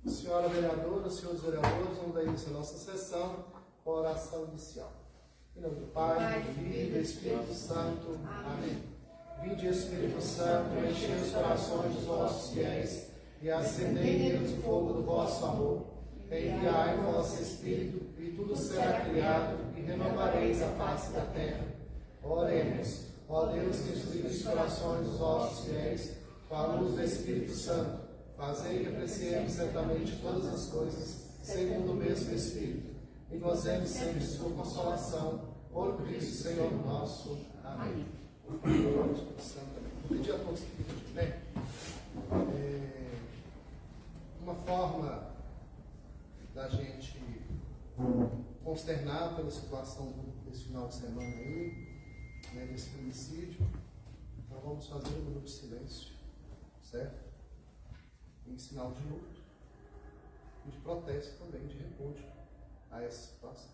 Senhora vereadora, senhores vereadores, vamos dar início à nossa sessão com a oração inicial. Em nome do Pai, do Filho e do Espírito Santo. Amém. Vinde, Espírito Santo, enchei os corações dos vossos fiéis e acendei neles o fogo do vosso amor. Enviai o vosso Espírito e tudo será criado e renovareis a face da terra. Oremos, ó Deus que instruís os corações dos vossos fiéis com a luz do Espírito Santo. Fazei que apreciemos certamente todas as coisas, segundo o mesmo Espírito, e gozemos sempre de sua consolação, por Cristo Senhor nosso. Amém. Vamos pedir a todos que fiquem de pé. Uma forma da gente consternar pela situação desse final de semana aí, desse feminicídio, nós vamos fazer um minuto de silêncio, certo? Em sinal de luto e de protesto também, de repúdio a essa situação.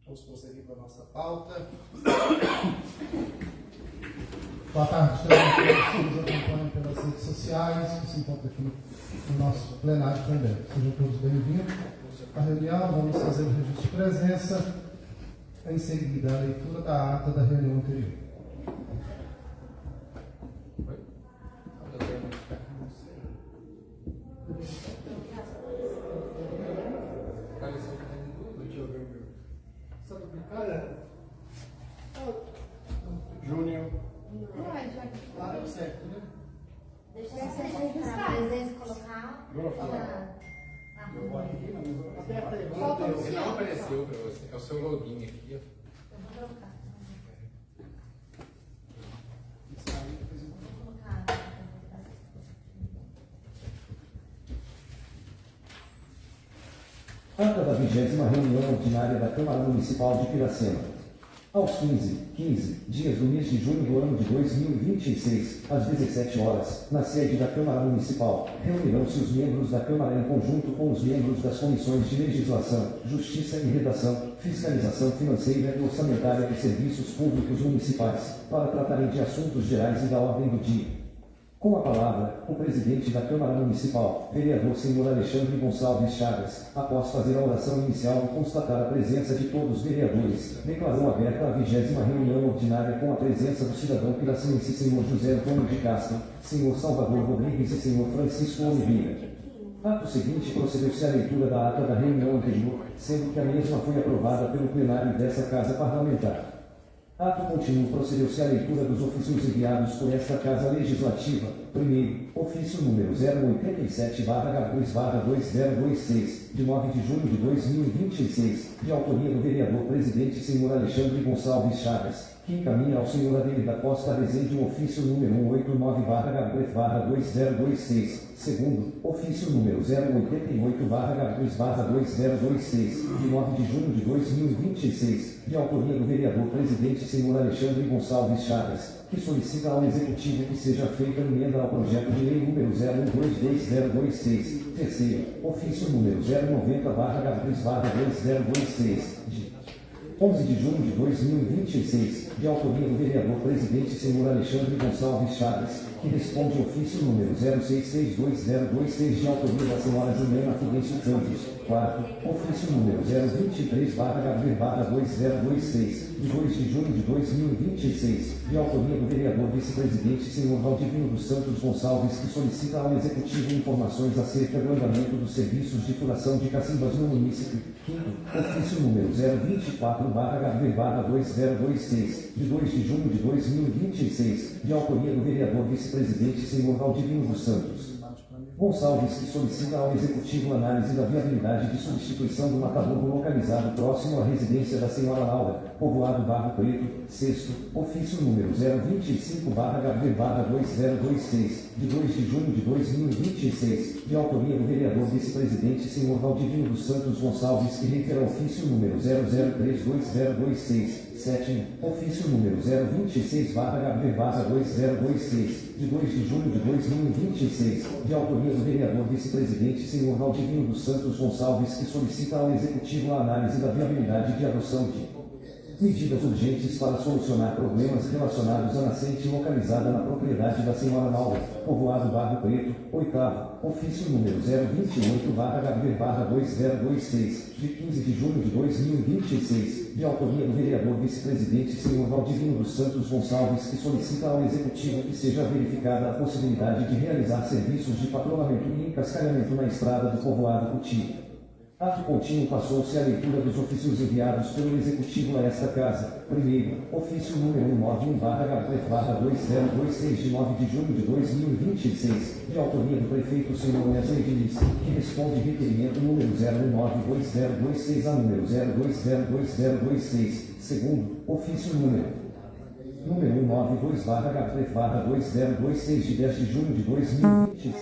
Vamos prosseguir para a nossa pauta. Boa tarde, todos que nos acompanham pelas redes sociais, que se encontram aqui no nosso plenário também. Sejam todos bem-vindos à reunião. Vamos fazer o registro de presença. Em seguida, a leitura da ata da reunião anterior. Júnior. Lá deu certo, né? Deixa eu registrar, às vezes colocar. Eu vou aqui, aperta aí. Ele não apareceu para você. É o seu login aqui. Eu vou colocar. Isso aí, depois eu vou Vou colocar. Ata da 20ª reunião ordinária da Câmara Municipal de Piracema. Aos 15 dias do mês de junho do ano de 2026, às 17 horas, na sede da Câmara Municipal, reunirão-se os membros da Câmara em conjunto com os membros das comissões de Legislação, Justiça e Redação, Fiscalização Financeira e Orçamentária de Serviços Públicos Municipais, para tratarem de assuntos gerais e da ordem do dia. Com a palavra, o presidente da Câmara Municipal, vereador senhor Alexandre Gonçalves Chagas, após fazer a oração inicial e constatar a presença de todos os vereadores, declarou aberta a 20ª reunião ordinária com a presença do cidadão piracense senhor José Antônio de Castro, senhor Salvador Rodrigues e senhor Francisco Oliveira. Ato seguinte, procedeu-se à leitura da ata da reunião anterior, sendo que a mesma foi aprovada pelo plenário dessa Casa Parlamentar. Ato contínuo, procedeu-se à leitura dos ofícios enviados por esta Casa Legislativa. Primeiro, ofício número 087-H2-2026, de 9 de junho de 2026, de autoria do vereador presidente senhor Alexandre Gonçalves Chagas, que encaminha ao senhor Ademir da Costa Rezende o ofício número 189-H2-2026. Segundo, ofício número 088-H2-2026, de 9 de junho de 2026, de autoria do vereador presidente senhor Alexandre Gonçalves Chagas, que solicita ao Executivo que seja feita emenda ao projeto de lei número 0122026. Terceiro, ofício número 090-H2-2026, de 11 de junho de 2026, de autoria do vereador presidente senhor Alexandre Gonçalves Chagas, que responde ao ofício número 06622026, de autoria da senhora Juliana Fidêncio Campos. Quarto, ofício número 023-H2-2026, de 2 de junho de 2026, de autoria do vereador vice-presidente senhor Valdivino dos Santos Gonçalves, que solicita ao Executivo informações acerca do andamento dos serviços de furação de cacimbas no município. Quinto, ofício número 024-H2-2026, de 2 de junho de 2026, de autoria do vereador vice-presidente senhor Valdivino dos Santos. Gonçalves, que solicita ao Executivo análise da viabilidade de substituição do matadouro localizado próximo à residência da Senhora Laura, povoado Barro Preto, sexto, ofício número 025/HB/2026, de 2 de junho de 2026, de autoria do vereador vice-presidente Senhor Valdivino dos Santos Gonçalves, que reitera ofício número 00322026, sétimo, ofício número 026/HB/2026, de 2 de junho de 2026, de autoria do vereador vice-presidente Senhor Valdivino dos Santos Gonçalves, que solicita ao Executivo a análise da viabilidade de adoção de medidas urgentes para solucionar problemas relacionados à nascente localizada na propriedade da Senhora Laura, povoado Barro Preto, oitavo, ofício número 028/HB/2026, de 15 de junho de 2026, de autoria do vereador vice-presidente Senhor Valdivino dos Santos Gonçalves, que solicita ao Executivo que seja verificada a possibilidade de realizar serviços de patrulhamento e encascalhamento na estrada do povoado Cuti. Ato contínuo passou-se a leitura dos ofícios enviados pelo Executivo a esta Casa. Primeiro, ofício número 191/HB/2026, de 9 de junho de 2026, de autoria do prefeito Senhor Wesley Diniz, que responde requerimento número 0192026 a número 02020026. Segundo, ofício número 192/HB/2026, de 10 de junho de 2026,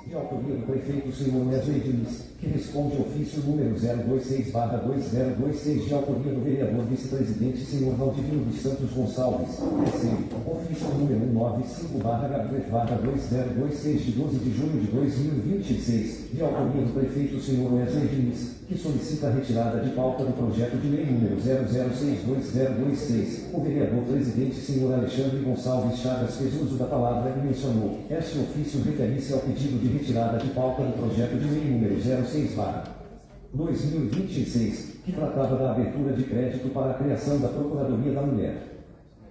de autoria do prefeito Senhor Wesley Diniz, que responde ofício número 026/2026, de autoria do vereador vice-presidente Senhor Valdivino dos Santos Gonçalves. Terceiro, ofício número 195/HB/2026, de 12 de junho de 2026, de autoria do prefeito Senhor Wesley Diniz, que solicita a retirada de pauta do projeto de lei número 00622026. O vereador presidente Senhor Alexandre Gonçalves Chagas fez uso da palavra e mencionou: este ofício refere-se ao pedido de retirada de pauta do projeto de lei número 06/2026, que tratava da abertura de crédito para a criação da Procuradoria da Mulher.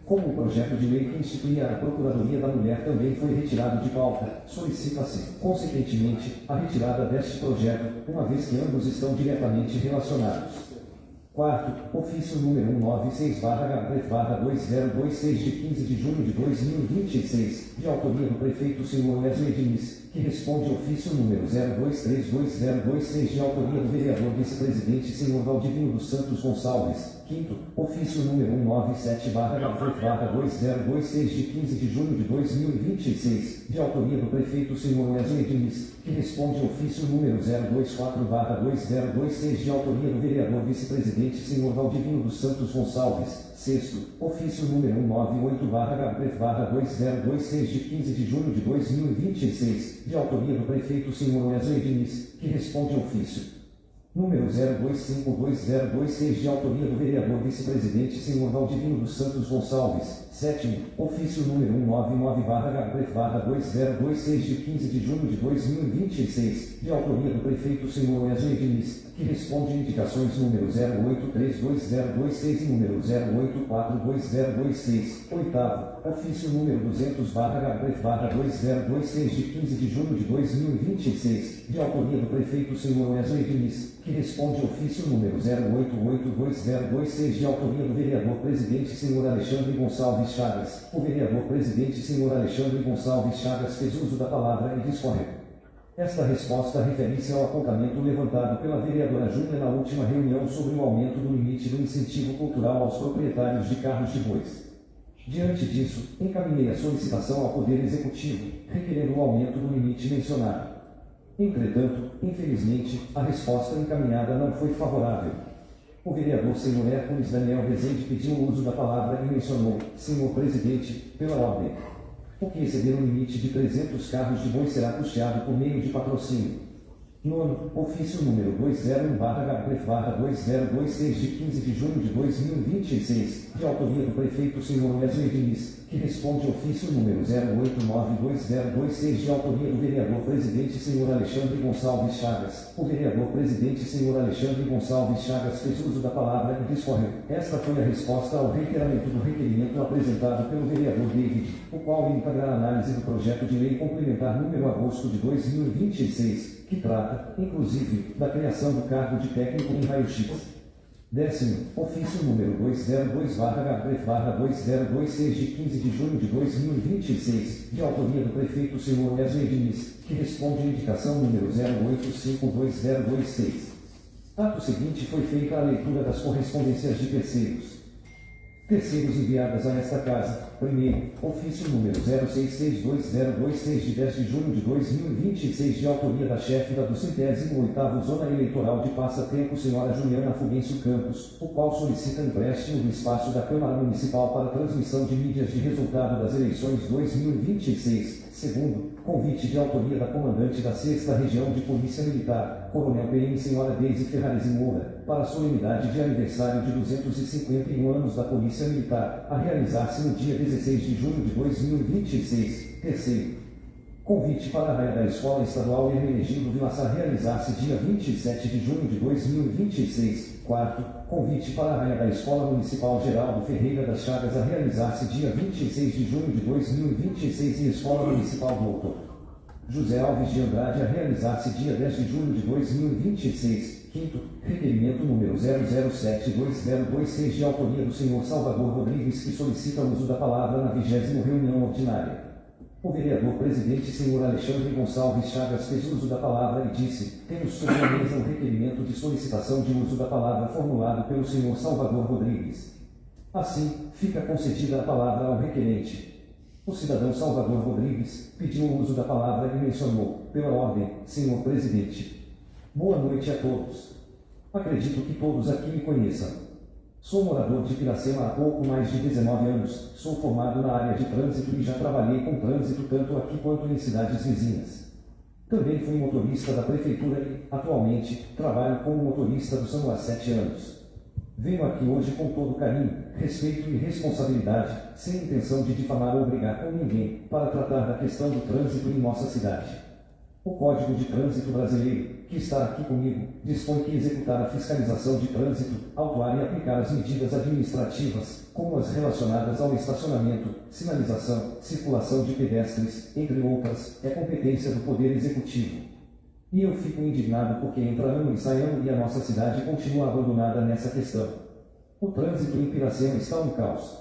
Como o projeto de lei que instituía a Procuradoria da Mulher também foi retirado de pauta, solicita-se, consequentemente, a retirada deste projeto, uma vez que ambos estão diretamente relacionados. Quarto, ofício número 196/HB/2026, de 15 de junho de 2026, de autoria do prefeito Senhor Wesley Diniz, que responde ofício número 02320026, de autoria do vereador vice-presidente Senhor Valdivino dos Santos Gonçalves. Quinto, ofício número 197/HB/2026, de 15 de junho de 2026, de autoria do prefeito Senhor Wesley Diniz, que responde ofício número 024/2026, de autoria do vereador vice-presidente Senhor Valdivino dos Santos Gonçalves. Sexto, ofício número 198/HB/2026, de 15 de junho de 2026, de autoria do prefeito Senhor Wesley Diniz, que responde ofício número 02520026, de autoria do vereador vice-presidente Senhor Valdivino dos Santos Gonçalves. Sétimo, ofício número 199/HB/2026, de 15 de junho de 2026, de autoria do prefeito Senhor Wesley Diniz, que responde indicações número 0832026 e número 0842026. Oitavo, ofício número 200/HB/2026, de 15 de junho de 2026, de autoria do prefeito Senhor Wesley Diniz, que responde ofício número 0882026, de autoria do vereador presidente Senhor Alexandre Gonçalves Chagas. O vereador presidente Senhor Alexandre Gonçalves Chagas fez uso da palavra e discorreu. Esta resposta refere-se ao apontamento levantado pela vereadora Júlia na última reunião sobre o aumento do limite do incentivo cultural aos proprietários de carros de bois. Diante disso, encaminhei a solicitação ao Poder Executivo, requerendo o aumento do limite mencionado. Entretanto, infelizmente, a resposta encaminhada não foi favorável. O vereador Senhor Hércules Daniel Rezende pediu o uso da palavra e mencionou: Senhor Presidente, pela ordem, o que exceder o limite de 300 carros de boi será custeado por meio de patrocínio. Nono, ofício número 201/HB/2026, de 15 de junho de 2026, de autoria do prefeito Senhor Wesley Diniz, que responde ofício número 0892026, de autoria do vereador presidente Senhor Alexandre Gonçalves Chagas. O vereador presidente Senhor Alexandre Gonçalves Chagas fez uso da palavra e discorreu. Esta foi a resposta ao reiteramento do requerimento apresentado pelo vereador David, o qual integra a análise do projeto de lei complementar número agosto de 2026, que trata, inclusive, da criação do cargo de técnico em raio-x. Décimo, ofício número 202/Gabref/2026 de 15 de junho de 2026, de autoria do prefeito Sr. Wesley Diniz, que responde à indicação número 0852026. Ato seguinte foi feita a leitura das correspondências de terceiros. Terceiros enviadas a esta casa. Primeiro, ofício número 066226 de 10 de junho de 2026 de autoria da chefe da 208ª Zona Eleitoral de Passatempo, senhora Juliana Fulgêncio Campos, o qual solicita empréstimo do espaço da Câmara Municipal para transmissão de mídias de resultado das eleições 2026. Segundo, convite de autoria da comandante da 6ª Região de Polícia Militar, Coronel PM senhora Deise Ferrares e Moura, para a solenidade de aniversário de 251 anos da Polícia Militar, a realizar-se no dia 16 de junho de 2026. Terceiro, convite para a raia da Escola Estadual Hermenegildo Vilaçar, realizar-se dia 27 de junho de 2026. Quarto, convite para a raia da Escola Municipal Geraldo Ferreira das Chagas, a realizar-se dia 26 de junho de 2026 e Escola Municipal Doutor José Alves de Andrade, a realizar-se dia 10 de junho de 2026. Quinto, requerimento número 007226 de autoria do senhor Salvador Rodrigues, que solicita o uso da palavra na 20ª reunião ordinária. O vereador presidente, senhor Alexandre Gonçalves Chagas, fez uso da palavra e disse: temos sobre a mesa um requerimento de solicitação de uso da palavra formulado pelo senhor Salvador Rodrigues. Assim, fica concedida a palavra ao requerente. O cidadão Salvador Rodrigues pediu o uso da palavra e mencionou: pela ordem, senhor presidente. Boa noite a todos. Acredito que todos aqui me conheçam. Sou morador de Piracema há pouco mais de 19 anos, sou formado na área de trânsito e já trabalhei com trânsito tanto aqui quanto em cidades vizinhas. Também fui motorista da prefeitura e, atualmente, trabalho como motorista do SAMU há 7 anos. Venho aqui hoje com todo carinho, respeito e responsabilidade, sem intenção de difamar ou brigar com ninguém, para tratar da questão do trânsito em nossa cidade. O Código de Trânsito Brasileiro, que está aqui comigo, dispõe que executar a fiscalização de trânsito, autuar e aplicar as medidas administrativas, como as relacionadas ao estacionamento, sinalização, circulação de pedestres, entre outras, é competência do Poder Executivo. E eu fico indignado porque entra ano e sai ano e a nossa cidade continua abandonada nessa questão. O trânsito em Piracema está um caos.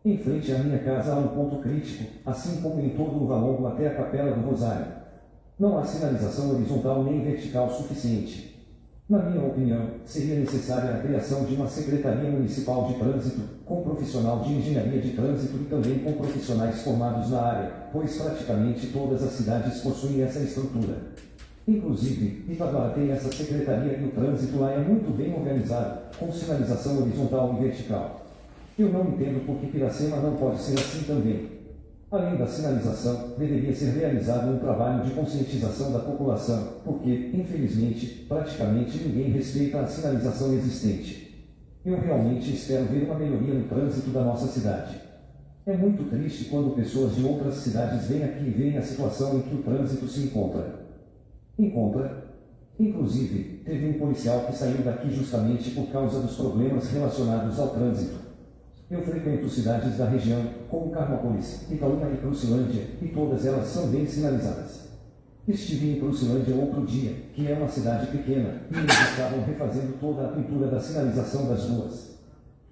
Em frente à minha casa há um ponto crítico, assim como em todo o Valongo até a Capela do Rosário. Não há sinalização horizontal nem vertical suficiente. Na minha opinião, seria necessária a criação de uma Secretaria Municipal de Trânsito, com profissional de engenharia de trânsito e também com profissionais formados na área, pois praticamente todas as cidades possuem essa estrutura. Inclusive, Itaguara tem essa secretaria e o trânsito lá é muito bem organizado, com sinalização horizontal e vertical. Eu não entendo por que Piracema não pode ser assim também. Além da sinalização, deveria ser realizado um trabalho de conscientização da população, porque, infelizmente, praticamente ninguém respeita a sinalização existente. Eu realmente espero ver uma melhoria no trânsito da nossa cidade. É muito triste quando pessoas de outras cidades vêm aqui e veem a situação em que o trânsito se encontra. Inclusive, teve um policial que saiu daqui justamente por causa dos problemas relacionados ao trânsito. Eu frequento cidades da região, como Carmópolis, Itaúna e Crucilândia, e todas elas são bem sinalizadas. Estive em Crucilândia outro dia, que é uma cidade pequena, e eles estavam refazendo toda a pintura da sinalização das ruas.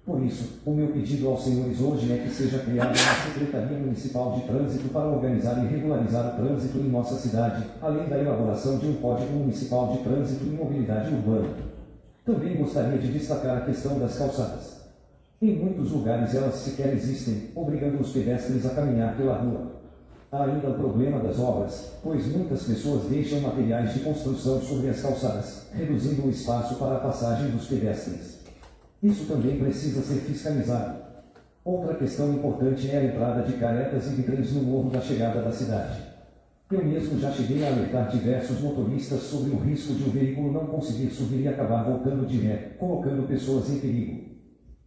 Por isso, o meu pedido aos senhores hoje é que seja criada uma Secretaria Municipal de Trânsito para organizar e regularizar o trânsito em nossa cidade, além da elaboração de um Código Municipal de Trânsito e Mobilidade Urbana. Também gostaria de destacar a questão das calçadas. Em muitos lugares elas sequer existem, obrigando os pedestres a caminhar pela rua. Há ainda o problema das obras, pois muitas pessoas deixam materiais de construção sobre as calçadas, reduzindo o espaço para a passagem dos pedestres. Isso também precisa ser fiscalizado. Outra questão importante é a entrada de caretas e vitrines no morro da chegada da cidade. Eu mesmo já cheguei a alertar diversos motoristas sobre o risco de o veículo não conseguir subir e acabar voltando de ré, colocando pessoas em perigo.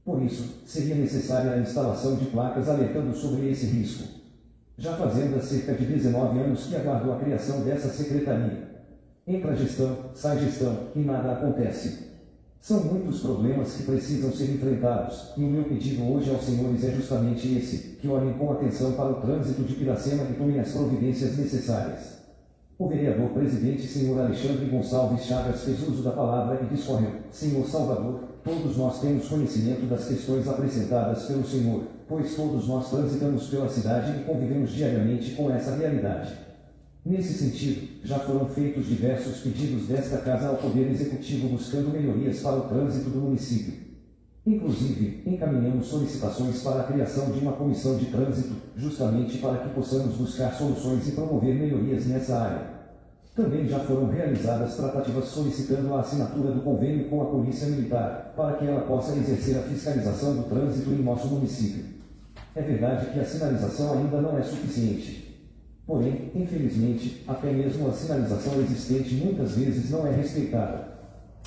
Por isso, seria necessária a instalação de placas alertando sobre esse risco. Já fazendo há cerca de 19 anos que aguardo a criação dessa secretaria. Entra gestão, sai gestão, e nada acontece. São muitos problemas que precisam ser enfrentados, e o meu pedido hoje aos senhores é justamente esse, que olhem com atenção para o trânsito de Piracema e tomem as providências necessárias. O vereador presidente, senhor Alexandre Gonçalves Chagas, fez uso da palavra e discorreu: senhor Salvador, todos nós temos conhecimento das questões apresentadas pelo Senhor, pois todos nós transitamos pela cidade e convivemos diariamente com essa realidade. Nesse sentido, já foram feitos diversos pedidos desta Casa ao Poder Executivo buscando melhorias para o trânsito do município. Inclusive, encaminhamos solicitações para a criação de uma comissão de trânsito, justamente para que possamos buscar soluções e promover melhorias nessa área. Também já foram realizadas tratativas solicitando a assinatura do convênio com a Polícia Militar, para que ela possa exercer a fiscalização do trânsito em nosso município. É verdade que a sinalização ainda não é suficiente. Porém, infelizmente, até mesmo a sinalização existente muitas vezes não é respeitada.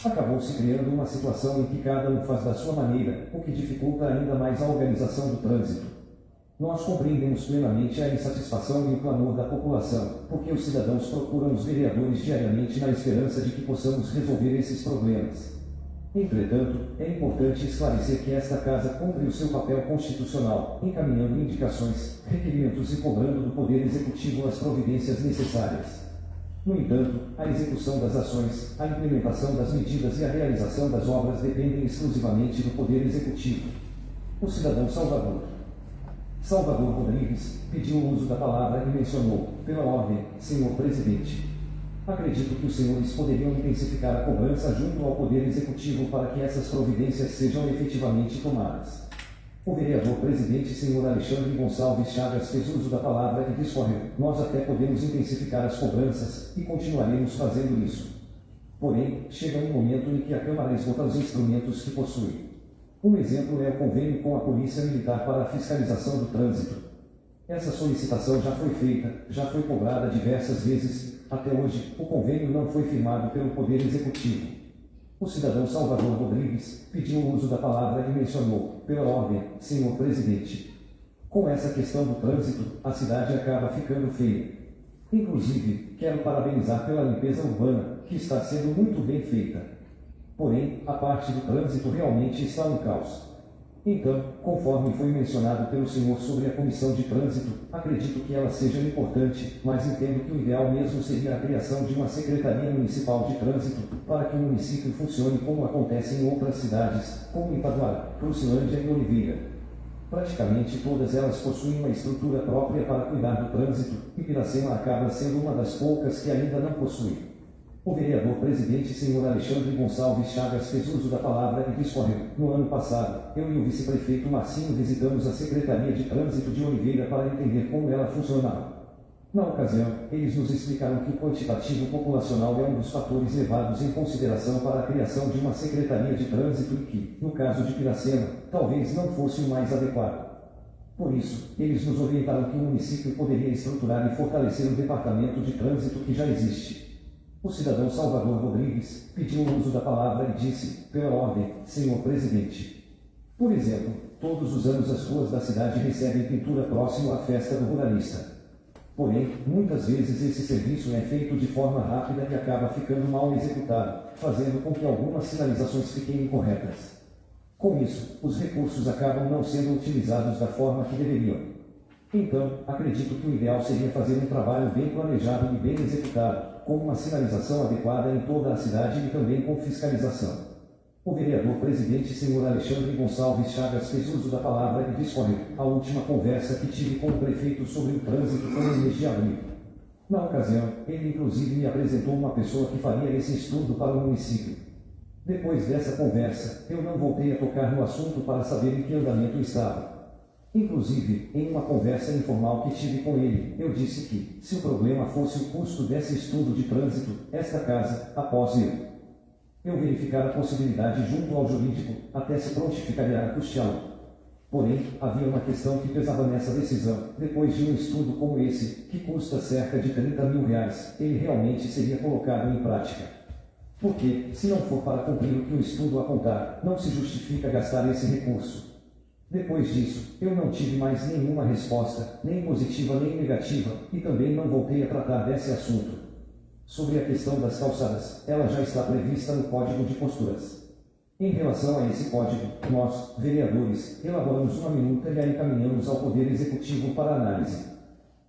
Acabou-se criando uma situação em que cada um faz da sua maneira, o que dificulta ainda mais a organização do trânsito. Nós compreendemos plenamente a insatisfação e o clamor da população, porque os cidadãos procuram os vereadores diariamente na esperança de que possamos resolver esses problemas. Entretanto, é importante esclarecer que esta Casa cumpre o seu papel constitucional, encaminhando indicações, requerimentos e cobrando do Poder Executivo as providências necessárias. No entanto, a execução das ações, a implementação das medidas e a realização das obras dependem exclusivamente do Poder Executivo. O cidadão Salvador Rodrigues pediu o uso da palavra e mencionou, pela ordem, Senhor Presidente. Acredito que os senhores poderiam intensificar a cobrança junto ao Poder Executivo para que essas providências sejam efetivamente tomadas. O vereador presidente, senhor Alexandre Gonçalves Chagas, fez uso da palavra e discorreu: nós até podemos intensificar as cobranças, e continuaremos fazendo isso. Porém, chega um momento em que a Câmara esgota os instrumentos que possui. Um exemplo é o convênio com a Polícia Militar para a fiscalização do trânsito. Essa solicitação já foi feita, já foi cobrada diversas vezes. Até hoje, o convênio não foi firmado pelo Poder Executivo. O cidadão Salvador Rodrigues pediu o uso da palavra e mencionou, pela ordem, senhor presidente. Com essa questão do trânsito, a cidade acaba ficando feia. Inclusive, quero parabenizar pela limpeza urbana, que está sendo muito bem feita. Porém, a parte do trânsito realmente está um caos. Então, conforme foi mencionado pelo senhor sobre a comissão de trânsito, acredito que ela seja importante, mas entendo que o ideal mesmo seria a criação de uma Secretaria Municipal de Trânsito, para que o município funcione como acontece em outras cidades, como em Paduará, Crucilândia e Oliveira. Praticamente todas elas possuem uma estrutura própria para cuidar do trânsito, e Piracema acaba sendo uma das poucas que ainda não possui. O vereador presidente, senhor Alexandre Gonçalves Chagas, fez uso da palavra e discorreu: no ano passado, eu e o vice-prefeito Marcinho visitamos a Secretaria de Trânsito de Oliveira para entender como ela funcionava. Na ocasião, eles nos explicaram que o quantitativo populacional é um dos fatores levados em consideração para a criação de uma Secretaria de Trânsito e que, no caso de Piracema, talvez não fosse o mais adequado. Por isso, eles nos orientaram que o município poderia estruturar e fortalecer o departamento de trânsito que já existe. O cidadão Salvador Rodrigues pediu o uso da palavra e disse, pela ordem, senhor presidente. Por exemplo, todos os anos as ruas da cidade recebem pintura próximo à festa do ruralista. Porém, muitas vezes esse serviço é feito de forma rápida e acaba ficando mal executado, fazendo com que algumas sinalizações fiquem incorretas. Com isso, os recursos acabam não sendo utilizados da forma que deveriam. Então, acredito que o ideal seria fazer um trabalho bem planejado e bem executado, com uma sinalização adequada em toda a cidade e também com fiscalização. O vereador presidente, senhor Alexandre Gonçalves Chagas, fez uso da palavra e discorreu: a última conversa que tive com o prefeito sobre o trânsito foi no mês de abril. Na ocasião, ele inclusive me apresentou uma pessoa que faria esse estudo para o município. Depois dessa conversa, eu não voltei a tocar no assunto para saber em que andamento estava. Inclusive, em uma conversa informal que tive com ele, eu disse que, se o problema fosse o custo desse estudo de trânsito, esta casa, após eu verificar a possibilidade junto ao jurídico, até se prontificaria a custeá-lo. Porém, havia uma questão que pesava nessa decisão: depois de um estudo como esse, que custa cerca de R$30 mil, ele realmente seria colocado em prática. Porque, se não for para cumprir o que o estudo apontar, não se justifica gastar esse recurso. Depois disso, eu não tive mais nenhuma resposta, nem positiva nem negativa, e também não voltei a tratar desse assunto. Sobre a questão das calçadas, ela já está prevista no Código de Posturas. Em relação a esse código, nós, vereadores, elaboramos uma minuta e a encaminhamos ao Poder Executivo para análise.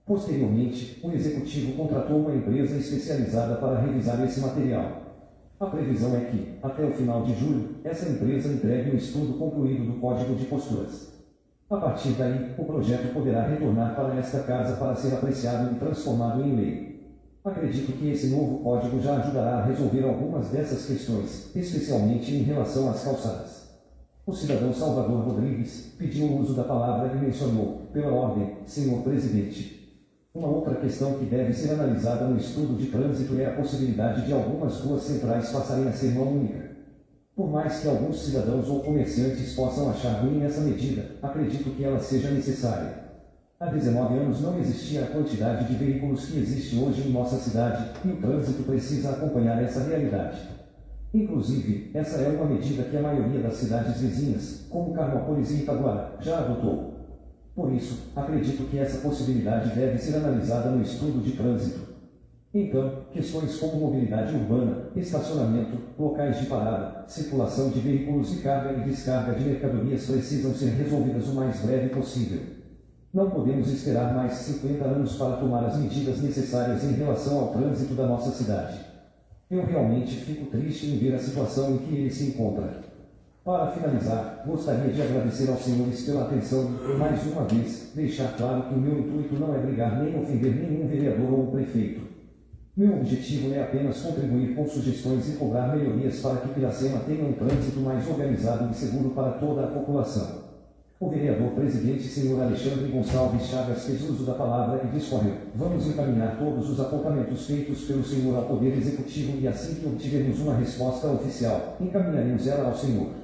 Posteriormente, o Executivo contratou uma empresa especializada para revisar esse material. A previsão é que, até o final de julho, essa empresa entregue um estudo concluído do Código de Posturas. A partir daí, o projeto poderá retornar para esta casa para ser apreciado e transformado em lei. Acredito que esse novo código já ajudará a resolver algumas dessas questões, especialmente em relação às calçadas. O cidadão Salvador Rodrigues pediu o uso da palavra e mencionou, pela ordem, senhor presidente. Uma outra questão que deve ser analisada no estudo de trânsito é a possibilidade de algumas ruas centrais passarem a ser uma única. Por mais que alguns cidadãos ou comerciantes possam achar ruim essa medida, acredito que ela seja necessária. Há 19 anos não existia a quantidade de veículos que existe hoje em nossa cidade, e o trânsito precisa acompanhar essa realidade. Inclusive, essa é uma medida que a maioria das cidades vizinhas, como Carmópolis e Itaguara, já adotou. Por isso, acredito que essa possibilidade deve ser analisada no estudo de trânsito. Então, questões como mobilidade urbana, estacionamento, locais de parada, circulação de veículos e carga e descarga de mercadorias precisam ser resolvidas o mais breve possível. Não podemos esperar mais 50 anos para tomar as medidas necessárias em relação ao trânsito da nossa cidade. Eu realmente fico triste em ver a situação em que ele se encontra. Para finalizar, gostaria de agradecer aos senhores pela atenção e, mais uma vez, deixar claro que o meu intuito não é brigar nem ofender nenhum vereador ou prefeito. Meu objetivo é apenas contribuir com sugestões e cobrar melhorias para que Piracema tenha um trânsito mais organizado e seguro para toda a população. O vereador presidente senhor Alexandre Gonçalves Chagas fez uso da palavra e discorreu: vamos encaminhar todos os apontamentos feitos pelo senhor ao Poder Executivo e assim que obtivermos uma resposta oficial, encaminharemos ela ao senhor.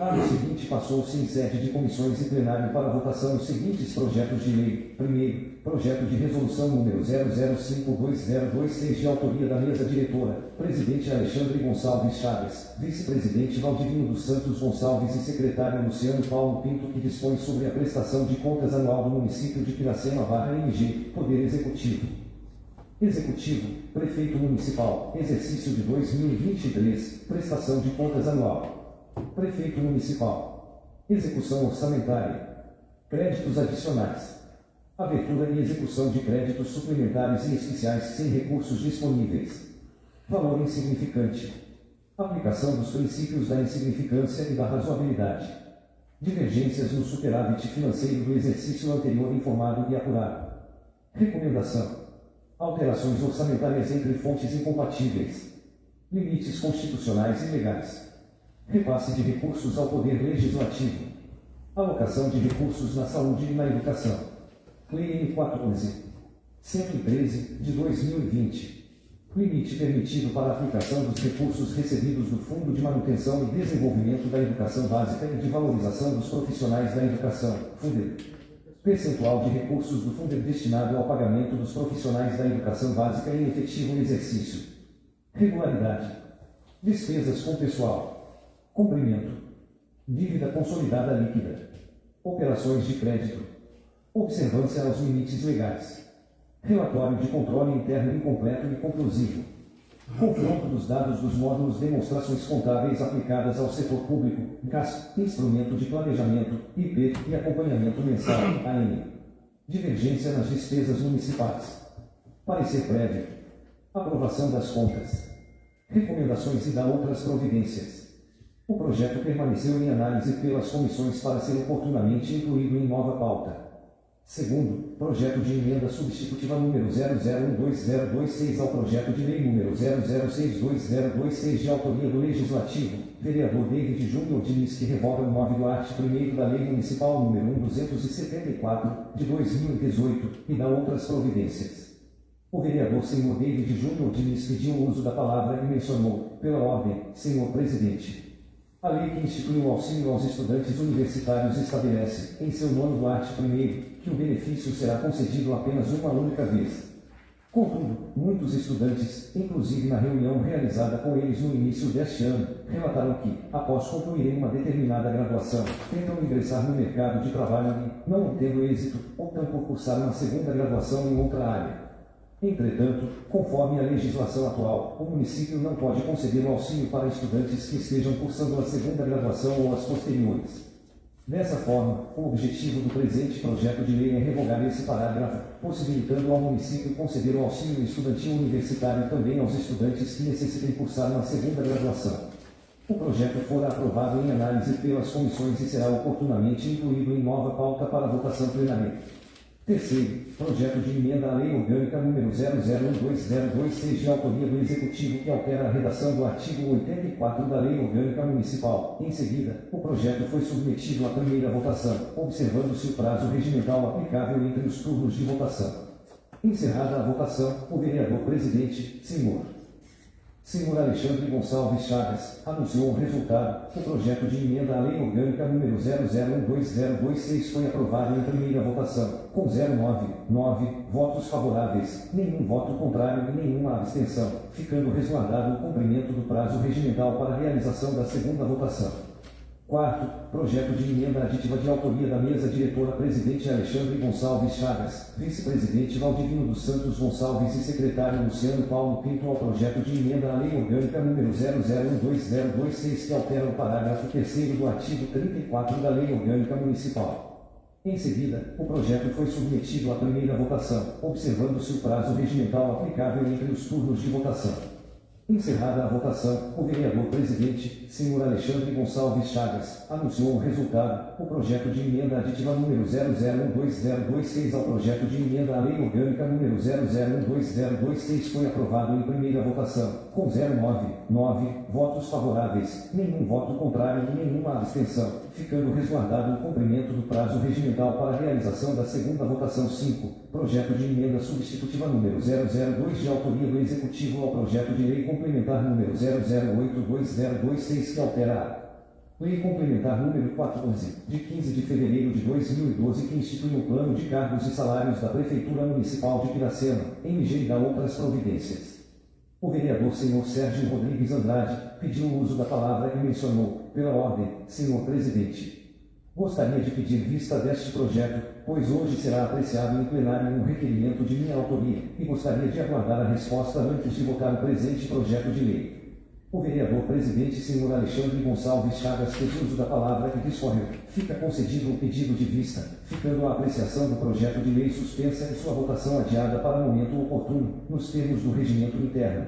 Ano seguinte passou-se em sede de comissões e plenário para votação os seguintes projetos de lei. Primeiro, projeto de resolução número 00520226 de autoria da mesa diretora, presidente Alexandre Gonçalves Chagas, vice-presidente Valdivino dos Santos Gonçalves e secretário Luciano Paulo Pinto, que dispõe sobre a prestação de contas anual do município de Piracema/MG, Poder Executivo. Executivo, Prefeito Municipal, exercício de 2023, prestação de contas anual. Prefeito Municipal. Execução orçamentária. Créditos adicionais. Abertura e execução de créditos suplementares e especiais sem recursos disponíveis. Valor insignificante. Aplicação dos princípios da insignificância e da razoabilidade. Divergências no superávit financeiro do exercício anterior informado e apurado. Recomendação. Alterações orçamentárias entre fontes incompatíveis. Limites constitucionais e legais. Repasse de recursos ao Poder Legislativo. Alocação de recursos na saúde e na educação. Lei N411. 113, de 2020. Limite permitido para a aplicação dos recursos recebidos do Fundo de Manutenção e Desenvolvimento da Educação Básica e de Valorização dos Profissionais da Educação, FUNDER. Percentual de recursos do FUNDER destinado ao pagamento dos profissionais da educação básica em efetivo exercício. Regularidade. Despesas com pessoal. Cumprimento. Dívida consolidada líquida. Operações de crédito. Observância aos limites legais. Relatório de controle interno incompleto e conclusivo. Confronto dos dados dos módulos demonstrações contábeis aplicadas ao setor público, GAS, Instrumento de Planejamento, IP e Acompanhamento Mensal, AM. Divergência nas despesas municipais. Parecer prévio. Aprovação das contas. Recomendações e da outras providências. O projeto permaneceu em análise pelas comissões para ser oportunamente incluído em nova pauta. Segundo, projeto de emenda substitutiva número 00120026 ao projeto de lei número 00620026 de autoria do Legislativo, vereador David Júnior Diniz, que revoga o 9 do art. 1º da Lei Municipal número 1274, de 2018, e da outras providências. O vereador senhor David Júnior Diniz pediu o uso da palavra e mencionou, pela ordem, senhor presidente. A lei que institui o auxílio aos estudantes universitários estabelece, em seu 9º art. 1º, que o benefício será concedido apenas uma única vez. Contudo, muitos estudantes, inclusive na reunião realizada com eles no início deste ano, relataram que, após concluírem uma determinada graduação, tentam ingressar no mercado de trabalho e, não obtendo êxito, optam por cursar uma segunda graduação em outra área. Entretanto, conforme a legislação atual, o município não pode conceder o auxílio para estudantes que estejam cursando a segunda graduação ou as posteriores. Dessa forma, o objetivo do presente projeto de lei é revogar esse parágrafo, possibilitando ao município conceder o auxílio estudantil universitário também aos estudantes que necessitem cursar uma segunda graduação. O projeto fora aprovado em análise pelas comissões e será oportunamente incluído em nova pauta para votação plenária. Terceiro, projeto de emenda à Lei Orgânica número 00120226 de autoria do Executivo que altera a redação do artigo 84 da Lei Orgânica Municipal. Em seguida, o projeto foi submetido à primeira votação, observando-se o prazo regimental aplicável entre os turnos de votação. Encerrada a votação, o vereador presidente, Senhor Alexandre Gonçalves Chagas, anunciou o resultado. O projeto de emenda à Lei Orgânica número 00120226 foi aprovado em primeira votação, com 099 votos favoráveis, nenhum voto contrário e nenhuma abstenção, ficando resguardado o cumprimento do prazo regimental para a realização da segunda votação. Quarto, projeto de emenda aditiva de autoria da mesa diretora presidente Alexandre Gonçalves Chagas, vice-presidente Valdivino dos Santos Gonçalves e secretário Luciano Paulo Pinto ao projeto de emenda à Lei Orgânica número 00120226 que altera o parágrafo 3º do artigo 34 da Lei Orgânica Municipal. Em seguida, o projeto foi submetido à primeira votação, observando-se o prazo regimental aplicável entre os turnos de votação. Encerrada a votação, o vereador presidente, Senhor Alexandre Gonçalves Chagas, anunciou o resultado. O projeto de emenda aditiva número 00120226 ao projeto de emenda à Lei Orgânica número 00120226 foi aprovado em primeira votação, com 099 votos favoráveis, nenhum voto contrário e nenhuma abstenção, ficando resguardado o cumprimento do prazo regimental para a realização da segunda votação. 5. Projeto de emenda substitutiva número 002 de autoria do Executivo ao projeto de lei complementar número 00820226 que altera a Lei Complementar número 14, de 15 de fevereiro de 2012 que institui o Plano de Cargos e Salários da Prefeitura Municipal de Piracema, MG e da outras providências. O vereador Senhor Sérgio Rodrigues Andrade pediu o uso da palavra e mencionou, pela ordem, Senhor Presidente. Gostaria de pedir vista deste projeto, pois hoje será apreciado em plenário um requerimento de minha autoria, e gostaria de aguardar a resposta antes de votar o presente projeto de lei. O vereador presidente Senhor Alexandre Gonçalves Chagas fez uso da palavra e discorreu. Fica concedido o pedido de vista, ficando a apreciação do projeto de lei suspensa e sua votação adiada para momento oportuno, nos termos do regimento interno.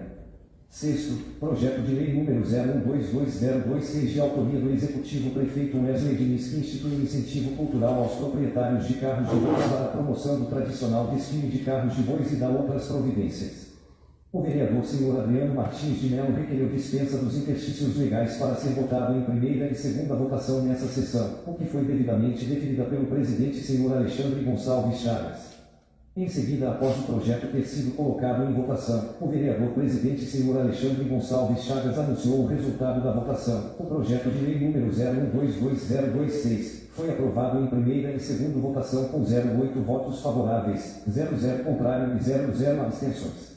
Sexto, projeto de lei número 01220226 de autoria do Executivo Prefeito Wesley Diniz que institui um incentivo cultural aos proprietários de carros de bois para a promoção do tradicional desfile de carros de bois e da outras providências. O vereador Senhor Adriano Martins de Melo requereu dispensa dos interstícios legais para ser votado em primeira e segunda votação nessa sessão, o que foi devidamente definida pelo presidente Senhor Alexandre Gonçalves Chagas. Em seguida, após o projeto ter sido colocado em votação, o vereador presidente Senhor Alexandre Gonçalves Chagas anunciou o resultado da votação. O projeto de lei número 01220226 foi aprovado em primeira e segunda votação com 08 votos favoráveis, 00 contrário e 00 abstenções.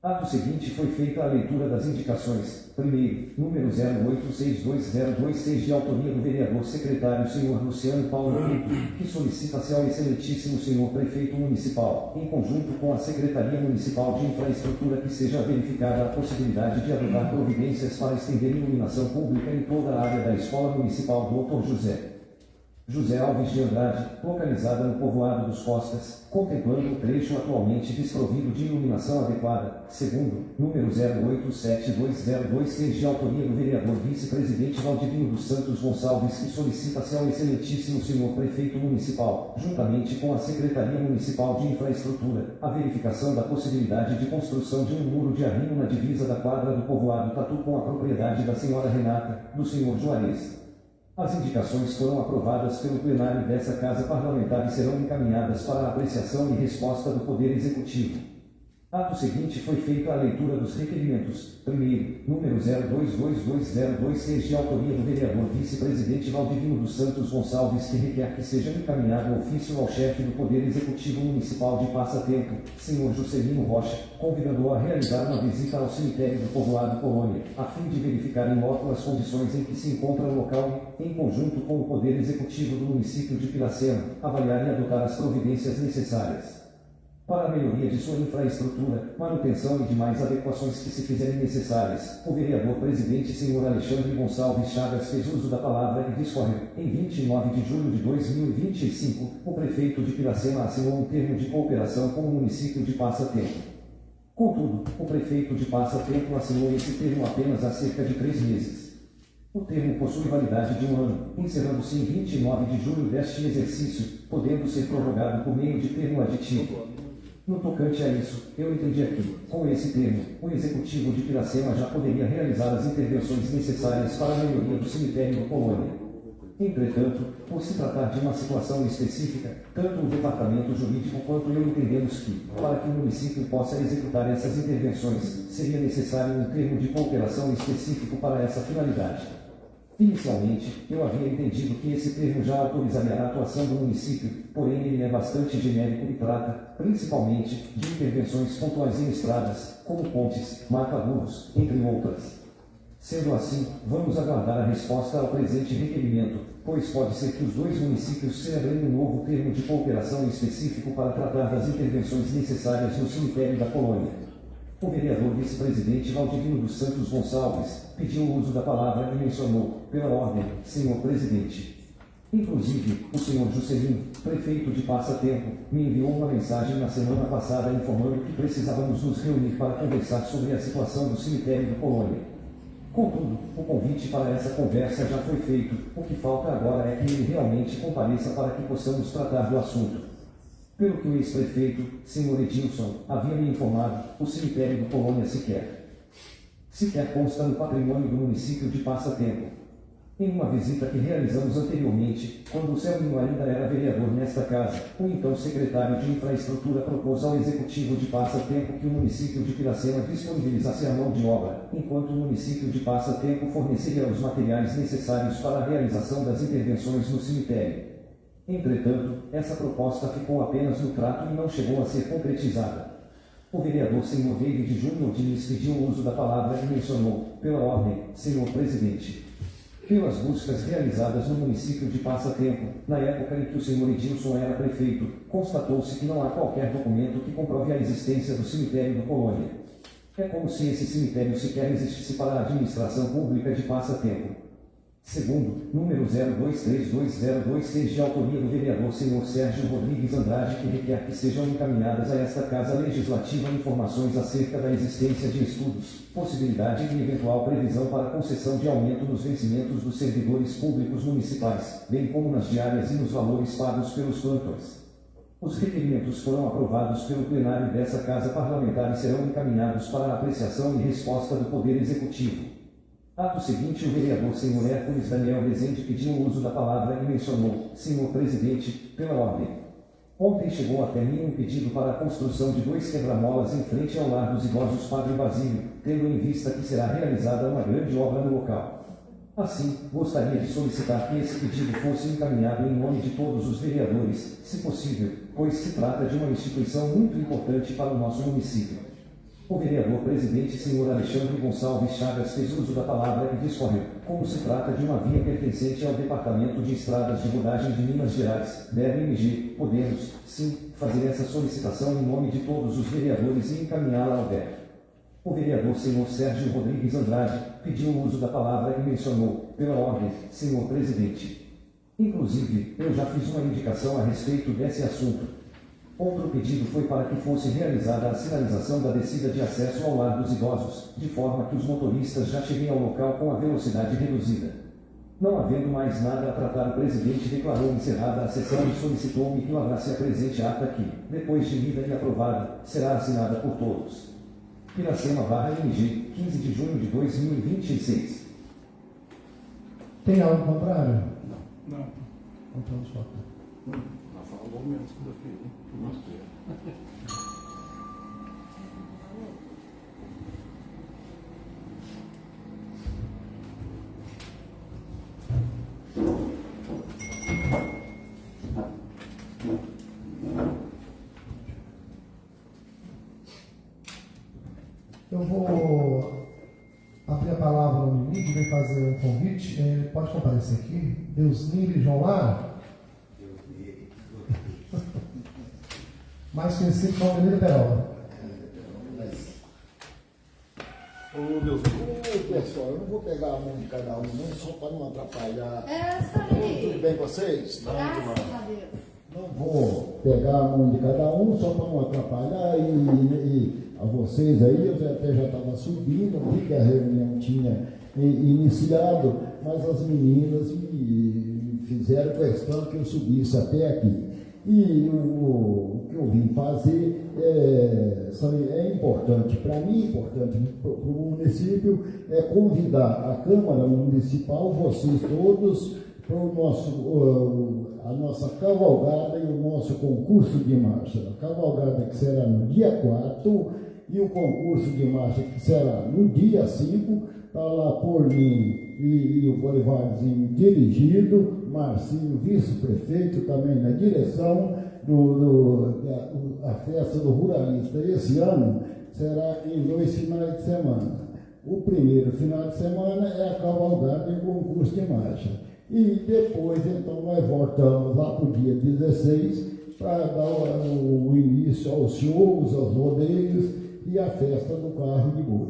Ato seguinte foi feita a leitura das indicações. Primeiro, número 08620226 de autoria do vereador secretário Senhor Luciano Paulo Pinto, que solicita-se ao excelentíssimo Senhor Prefeito Municipal, em conjunto com a Secretaria Municipal de Infraestrutura, que seja verificada a possibilidade de adotar providências para estender iluminação pública em toda a área da Escola Municipal Dr. José Alves de Andrade, localizada no povoado dos Costas, contemplando o trecho atualmente desprovido de iluminação adequada. Segundo, número 08720226 de autoria do vereador vice-presidente Valdivino dos Santos Gonçalves, que solicita-se ao excelentíssimo Senhor Prefeito Municipal, juntamente com a Secretaria Municipal de Infraestrutura, a verificação da possibilidade de construção de um muro de arrimo na divisa da quadra do povoado Tatu com a propriedade da senhora Renata, do senhor Juarez. As indicações foram aprovadas pelo plenário dessa Casa Parlamentar e serão encaminhadas para a apreciação e resposta do Poder Executivo. Ato seguinte foi feita a leitura dos requerimentos. Primeiro, número 02220226 de autoria do vereador vice-presidente Valdivino dos Santos Gonçalves, que requer que seja encaminhado ofício ao chefe do Poder Executivo Municipal de Passatempo, senhor Juscelino Rocha, convidando-o a realizar uma visita ao cemitério do povoado Colônia, a fim de verificar em loco as condições em que se encontra o local e, em conjunto com o Poder Executivo do município de Piracema, avaliar e adotar as providências necessárias para a melhoria de sua infraestrutura, manutenção e demais adequações que se fizerem necessárias. O vereador presidente senhor Alexandre Gonçalves Chagas fez uso da palavra e discorreu. Em 29 de julho de 2025, o prefeito de Piracema assinou um termo de cooperação com o município de Passatempo. Contudo, o prefeito de Passatempo assinou esse termo apenas há cerca de 3 meses. O termo possui validade de 1 ano, encerrando-se em 29 de julho deste exercício, podendo ser prorrogado por meio de termo aditivo. No tocante a isso, eu entendi que, com esse termo, o Executivo de Piracema já poderia realizar as intervenções necessárias para a melhoria do cemitério do Colônia. Entretanto, por se tratar de uma situação específica, tanto o Departamento Jurídico quanto eu entendemos que, para que o município possa executar essas intervenções, seria necessário um termo de cooperação específico para essa finalidade. Inicialmente, eu havia entendido que esse termo já autorizaria a atuação do município, porém ele é bastante genérico e trata, principalmente, de intervenções pontuais em estradas, como pontes, marca-burros, entre outras. Sendo assim, vamos aguardar a resposta ao presente requerimento, pois pode ser que os dois municípios celebrem um novo termo de cooperação específico para tratar das intervenções necessárias no cemitério da colônia. O vereador vice-presidente Valdivino dos Santos Gonçalves pediu o uso da palavra e mencionou, pela ordem, senhor presidente. Inclusive, o senhor Juscelino, prefeito de Passa Tempo, me enviou uma mensagem na semana passada informando que precisávamos nos reunir para conversar sobre a situação do cemitério do Colônia. Contudo, o convite para essa conversa já foi feito, o que falta agora é que ele realmente compareça para que possamos tratar do assunto. Pelo que o ex-prefeito, senhor Edilson, havia me informado, o cemitério do Colônia sequer consta no patrimônio do município de Passa Tempo. Em uma visita que realizamos anteriormente, quando o Celino ainda era vereador nesta casa, o então secretário de Infraestrutura propôs ao executivo de Passa Tempo que o município de Piracema disponibilizasse a mão de obra, enquanto o município de Passa Tempo forneceria os materiais necessários para a realização das intervenções no cemitério. Entretanto, essa proposta ficou apenas no trato e não chegou a ser concretizada. O vereador senhor David Júnior Diniz pediu o uso da palavra e mencionou, pela ordem, senhor presidente. Pelas buscas realizadas no município de Passa Tempo, na época em que o senhor Edilson era prefeito, constatou-se que não há qualquer documento que comprove a existência do cemitério do Colônia. É como se esse cemitério sequer existisse para a administração pública de Passa Tempo. Segundo, número 023202, de autoria do vereador senhor Sérgio Rodrigues Andrade, que requer que sejam encaminhadas a esta Casa Legislativa informações acerca da existência de estudos, possibilidade e eventual previsão para concessão de aumento nos vencimentos dos servidores públicos municipais, bem como nas diárias e nos valores pagos pelos plantões. Os requerimentos foram aprovados pelo plenário dessa Casa Parlamentar e serão encaminhados para a apreciação e resposta do Poder Executivo. Ato seguinte, o vereador senhor Hércules Daniel Rezende pediu o uso da palavra e mencionou, senhor presidente, pela ordem. Ontem chegou até mim um pedido para a construção de 2 quebra-molas em frente ao Lar dos Idosos Padre Basílio, tendo em vista que será realizada uma grande obra no local. Assim, gostaria de solicitar que esse pedido fosse encaminhado em nome de todos os vereadores, se possível, pois se trata de uma instituição muito importante para o nosso município. O vereador presidente senhor Alexandre Gonçalves Chagas fez uso da palavra e discorreu, como se trata de uma via pertencente ao Departamento de Estradas de Rodagem de Minas Gerais, DERMG, podemos, sim, fazer essa solicitação em nome de todos os vereadores e encaminhá-la ao DER. O vereador senhor Sérgio Rodrigues Andrade pediu o uso da palavra e mencionou, pela ordem, senhor presidente. Inclusive, eu já fiz uma indicação a respeito desse assunto. Outro pedido foi para que fosse realizada a sinalização da descida de acesso ao Lar dos Idosos, de forma que os motoristas já cheguem ao local com a velocidade reduzida. Não havendo mais nada a tratar, o presidente declarou encerrada a sessão e solicitou-me que lavrasse a presente ata que, depois de lida e aprovada, será assinada por todos. Piracema/MG, 15 de junho de 2026. Tem algo contrário? Não. Então, só. Rafael, vamos mesmo segunda-feira, hein? Nossa, Eu vou abrir a palavra ao Mini, vem fazer um convite. Ele pode comparecer aqui. Deus livre, João Lara. Mais conhecido como Avenida Perola. Ô Deus, ô pessoal, eu não vou pegar a mão de cada um, não, só para não atrapalhar. Tudo bem com vocês? Graças a Deus. Não vou pegar a mão de cada um, só para não atrapalhar e a vocês aí, eu até já estava subindo, vi que a reunião tinha iniciado. mas as meninas me fizeram questão que eu subisse até aqui. E o que eu vim fazer é importante para mim, importante para o município, é convidar a Câmara Municipal, vocês todos, para a nossa cavalgada e o nosso concurso de marcha. A cavalgada que será no dia 4 e o concurso de marcha que será no dia 5, está lá por mim e o Bolivarzinho dirigido, Marcinho, vice-prefeito, também na direção a festa do ruralista. Esse ano será em 2 finais de semana. O primeiro final de semana é a cavalgada e o concurso de marcha. E depois, então, nós voltamos lá para o dia 16 para dar o início aos shows, aos rodeios e a festa do carro de boi.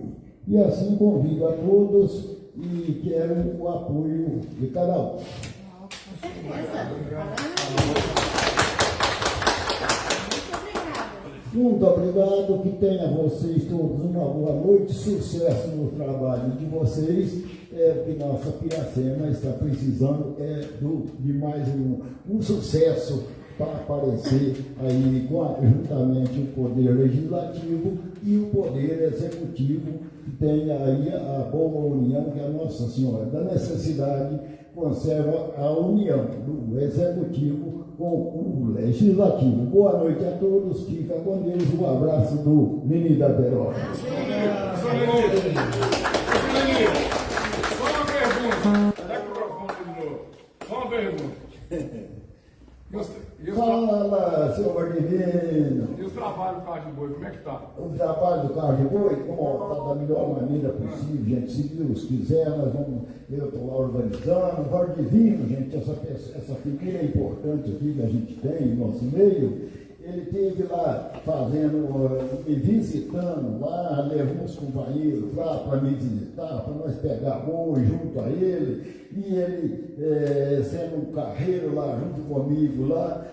E assim convido a todos e quero o apoio de cada um. Muito obrigado, que tenha vocês todos uma boa noite, sucesso no trabalho de vocês. O que nossa Piracema está precisando de mais um sucesso para aparecer aí juntamente o Poder Legislativo e o Poder Executivo, que tenha aí a boa união que a Nossa Senhora da Necessidade conserva a união do Executivo com o Legislativo. Boa noite a todos, fica com Deus, um abraço do Menino da Perola. Só uma pergunta. Fala, seu Ordivino. E o trabalho do carro de boi, como é que está? O trabalho do carro de boi, está da melhor maneira possível, gente. Se Deus quiser, eu estou lá organizando. Ordivino, gente, essa figura importante aqui que a gente tem no nosso meio, ele esteve lá me visitando lá, levou uns companheiros lá para me visitar, para nós pegar boi junto a ele, e ele sendo um carreiro lá junto comigo lá,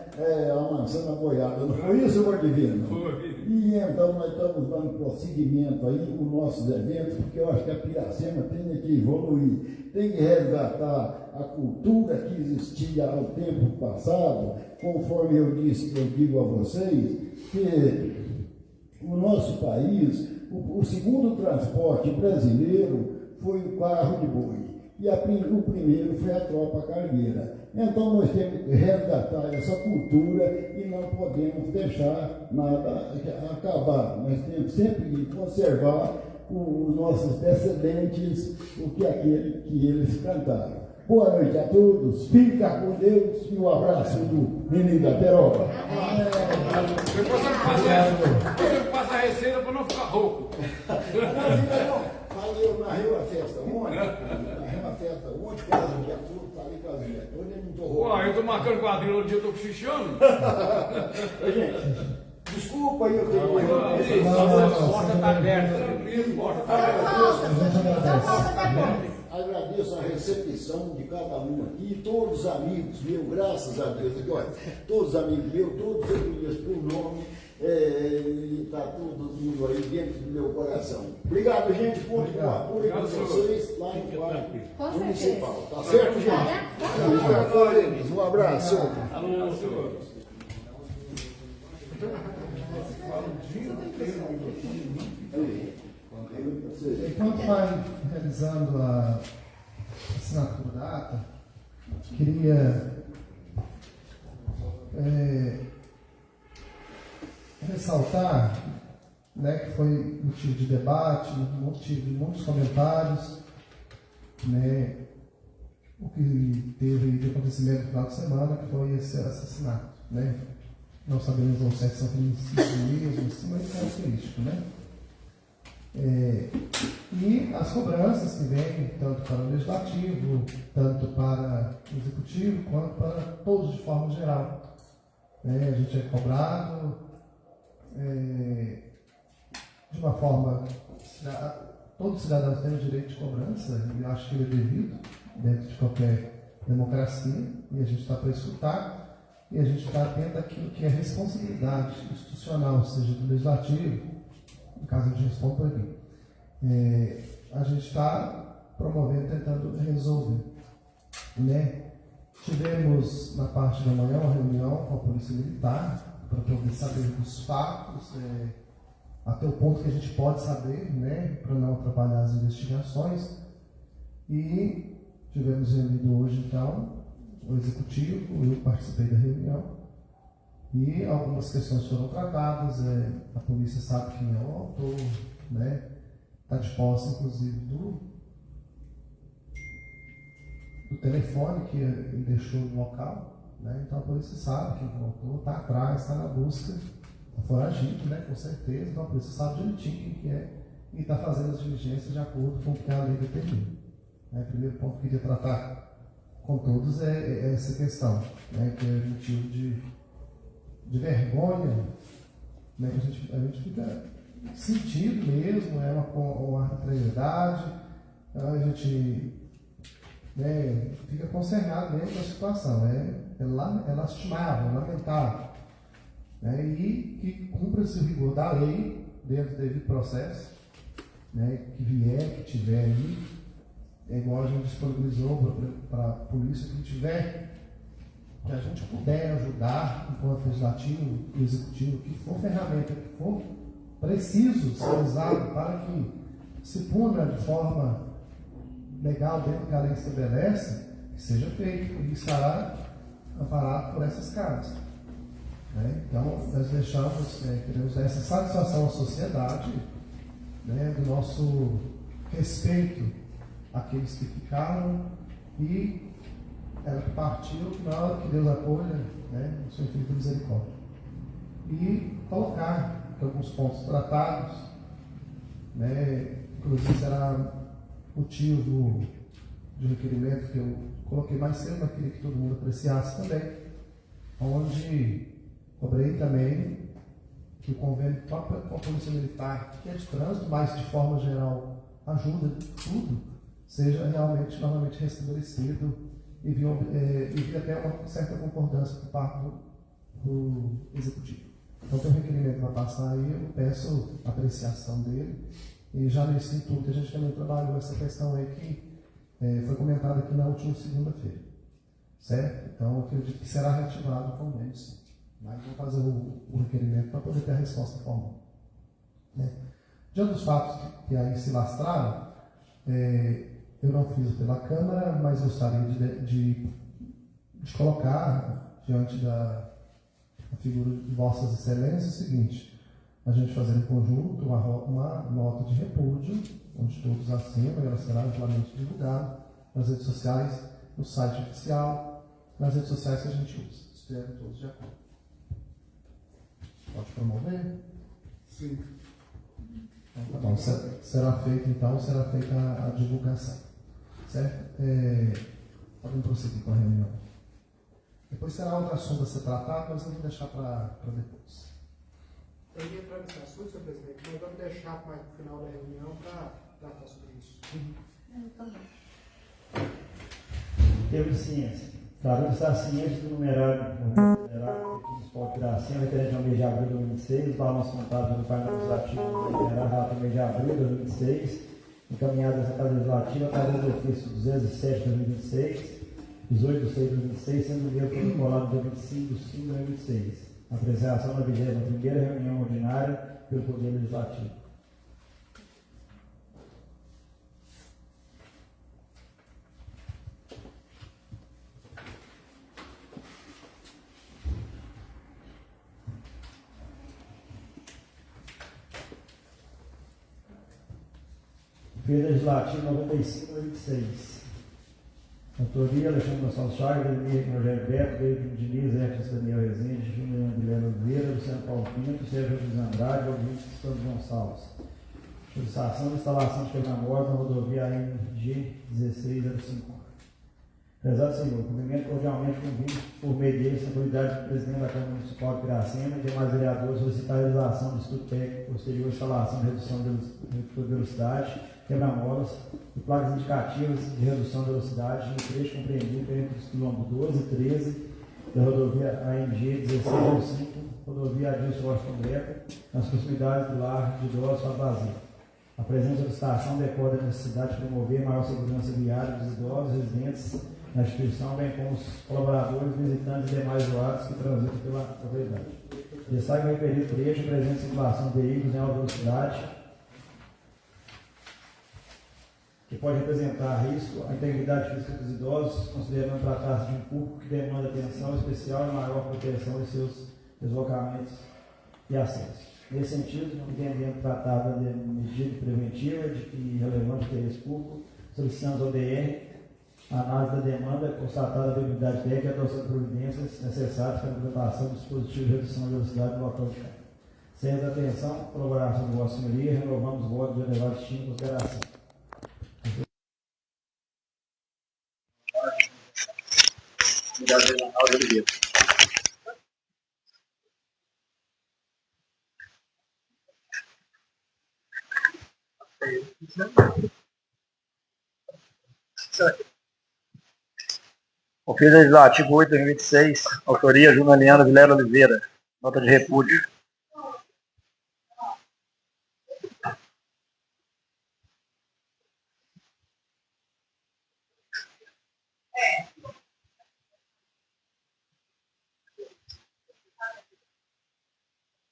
amansando a boiada. Não foi isso, Senhor Divino? Foi. E então nós estamos dando prosseguimento aí com nossos eventos, porque eu acho que a Piracema tem que evoluir, tem que resgatar a cultura que existia ao tempo passado, conforme eu digo a vocês, que o nosso país, o segundo transporte brasileiro foi o carro de boi. E o primeiro foi a tropa cargueira. Então nós temos que resgatar essa cultura e não podemos deixar nada acabar. Nós temos sempre que conservar os nossos descendentes, aquele que eles cantaram. Boa noite a todos, fica com Deus e um abraço do Menino da Perola. Depois você passa a receita para não ficar rouco. Falei, eu narrei uma festa ontem, quase o dia todo, falei com a vida toda e não estou rouco. Eu estou marcando quadrilha no dia, eu estou cochichando. Gente, desculpa aí, eu tenho A porta está aberta. Agradeço a recepção de cada um aqui, todos os amigos meus, graças a Deus, aqui, olha, todos os amigos meus, todos eu conheço por nome, está todo mundo aí dentro do meu coração. Obrigado, gente, conto com o apoio de vocês lá no Parque Municipal. Tá certo, gente? Um abraço. Enquanto vai realizando a assinatura da ata, queria ressaltar, né, que foi motivo de debate, motivo de muitos comentários, né, o que teve de acontecimento no final de semana, que foi esse assassinato, né? Não sabemos ao certo se são mesmo, assim, mas é característico, né? E as cobranças que vêm tanto para o Legislativo, tanto para o Executivo, quanto para todos de forma geral. A gente é cobrado de uma forma, todo cidadão tem o direito de cobrança, e eu acho que ele é devido dentro de qualquer democracia, e a gente está para escutar, e a gente está atento àquilo que é responsabilidade institucional, seja do Legislativo, no caso a gente responde por aqui. A gente está promovendo, tentando resolver, né? Tivemos na parte da manhã uma reunião com a Polícia Militar para poder saber dos fatos, até o ponto que a gente pode saber, né, para não atrapalhar as investigações. E tivemos reunido hoje, então, o Executivo, eu participei da reunião, e algumas questões foram tratadas, a polícia sabe quem é o autor, né, está de posse, inclusive, do telefone que ele deixou no local, né, então a polícia sabe quem é o autor, está atrás, está na busca, está foragido, né, com certeza, então a polícia sabe direitinho quem é e está fazendo as diligências de acordo com o que a lei determina. O primeiro ponto que eu queria tratar com todos é essa questão, né, que é motivo de vergonha, né, que a gente fica sentido mesmo, é uma arbitrariedade, a gente, né, fica concernado mesmo com a situação, é lastimável, é lamentável, né, e que cumpra-se o rigor da lei dentro do devido processo, né, que vier, que tiver aí. É igual a gente disponibilizou para a polícia, que tiver, que a gente puder ajudar, enquanto legislativo e executivo, que for ferramenta, que for preciso ser usado para que se puna de forma legal dentro do que a lei estabelece, que seja feito e estará amparado por essas casas. Né? Então, nós queremos dar essa satisfação à sociedade, né, do nosso respeito aqueles que ficaram e ela que partiu, na hora que Deus acolha, né, o seu Filho de misericórdia. E colocar alguns pontos tratados, né, inclusive será motivo de requerimento que eu coloquei mais cedo, mas queria que todo mundo apreciasse também, onde cobrei também que o convênio com a Polícia Militar, que é de trânsito, mas de forma geral ajuda tudo, seja realmente novamente restabelecido e vi até uma certa concordância por parte do Executivo. Então tem um requerimento que vai passar aí, eu peço a apreciação dele, e já nesse intuito a gente também trabalhou essa questão aí que foi comentada aqui na última segunda-feira, certo? Então eu acredito que será reativado o convênio, sim. Mas vamos fazer o requerimento para poder ter a resposta formal. Né? Diante dos fatos que aí se lastraram, eu não fiz pela Câmara, mas gostaria de colocar diante da figura de Vossas Excelências o seguinte: a gente fazer em conjunto uma nota de repúdio, onde todos assinam, ela será amplamente divulgada nas redes sociais, no site oficial, nas redes sociais que a gente usa. Espero todos de acordo. Pode promover? Sim. Então, tá bom. Será feita a divulgação. Certo? Podemos prosseguir com a reunião. Depois será outro assunto a ser tratado, mas vamos deixar para depois. Eu ia entrar nesse assunto, senhor presidente, mas vamos deixar mais para o final da reunião para tratar sobre isso. Temos ciência. Tratando de estar ciente do numerário municipal de Piracema, referente ao mês de abril de 2026, balanço montado pelo painel legislativo do numerário relato ao mês de abril de 2026, encaminhado dessa Casa Legislativa através do ofício 207 de 2026, 18 de 6 de 2026, sendo o dia protocolado dia 25 de 5 de 2026. Apreciação da 21ª reunião ordinária pelo Poder Legislativo. Ofício Legislativo 95/26. Autoria: Alexandre Gonçalves Chagas, Rogério Beto, David Diniz, Hércules Daniel Rezende, Júnior Guilherme Oliveira, Luciano Paulo Pinto, Sérgio Luiz Andrade, Augusto Santos Gonçalves. Solicitação de instalação de quebra-molas na rodovia AMG 1605. Prezado Senhor, cumprimento cordialmente convite por meio dele, autoridade do presidente da Câmara Municipal de Piracema e demais vereadores solicitar a realização de estudo técnico posterior à instalação de redução de velocidade, quebra-molas e placas indicativas de redução de velocidade no trecho compreendido entre os quilômetros 12 e 13 da rodovia AMG 1605, rodovia Adilson Washington Greco, nas proximidades do lar de idosos para Brasília. A presente solicitação decorre da necessidade de promover maior segurança viária dos idosos residentes na instituição, bem como os colaboradores, visitantes e demais usuários que transitam pela propriedade. Destaque o referido trecho, a presente circulação de veículos em alta velocidade, que pode representar risco à integridade física dos idosos, considerando tratar-se de um público que demanda atenção especial e maior proteção em seus deslocamentos e acessos. Nesse sentido, entendendo tratada de medida preventiva e relevante interesse público, solicitamos ao DR a análise da demanda, constatada a viabilidade técnica e a adoção de providências necessárias para a implementação do dispositivo de redução de velocidade no local de carga. Sem essa atenção, colaboração de Vossa Senhoria, renovamos o voto de elevado estima e consideração. Ofício Legislativo 8 de 2026, autoria Juliana Vilela Oliveira, nota de repúdio.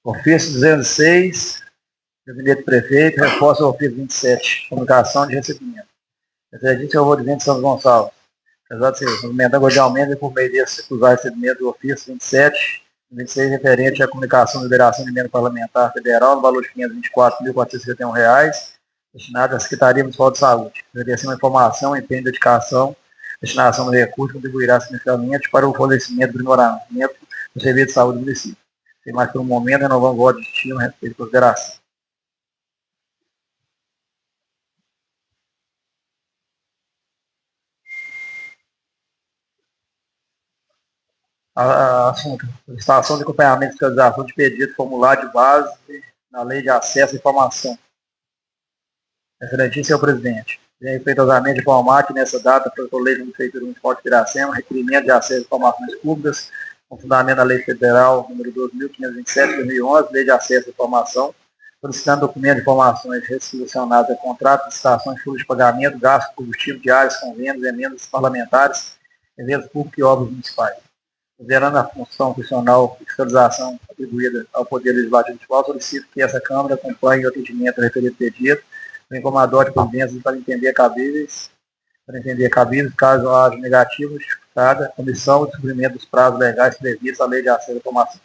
Ofício 206, gabinete do prefeito, reforça o ofício 27, comunicação de recebimento. Acredito que eu vou de Vento São Gonçalves. Apesar de ser movimentar cordialmente por meio desse recusar recebimento do ofício 27, 26 referente à comunicação de liberação de emenda parlamentar federal no valor de R$ 524.451, destinado à Secretaria Municipal de Saúde. Oferecer uma informação, empenho e dedicação, destinação do recurso contribuirá significativamente para o fornecimento e aprimoramento do serviço de saúde do município. Sem mais por um momento, renovamos o voto de estima, respeito e consideração. Assunto: solicitação de acompanhamento e fiscalização de pedido formulário de base na Lei de Acesso à Informação. Excelentíssimo senhor presidente, venho respeitosamente informar que nessa data, pela Lei da Prefeitura Municipal de Piracema, requerimento de acesso a informações públicas, com fundamento na Lei Federal número 12.527 de 2011, Lei de Acesso à Informação, solicitando documento de informações restitucionadas a contratos, licitações, folhas de pagamento, gastos, combustível, diários, convênios, emendas parlamentares, eventos públicos e obras municipais. Considerando a função funcional de fiscalização atribuída ao Poder Legislativo Municipal, solicito que essa Câmara acompanhe o atendimento do referido pedido, bem como adote providências para entender cabíveis, caso haja negativo, justificada, comissão de cumprimento dos prazos legais previstos à Lei de Acesso à Informação.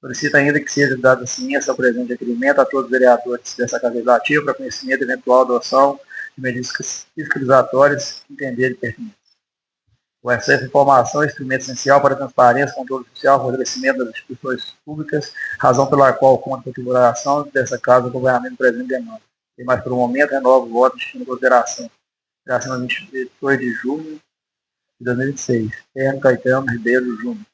Solicito ainda que seja dada ciência ao presente requerimento a todos os vereadores dessa Casa Legislativa para conhecimento de eventual adoção de medidas fiscalizatórias que entenderem pertinentes. O acesso à informação é instrumento essencial para a transparência, controle social, fortalecimento das instituições públicas, razão pela qual conta com a configuração dessa casa, acompanhamento do presente demanda. E mais por um momento, renovo o voto de consideração. Graças a 22 de junho de 2026. Terno Caetano Ribeiro Júnior.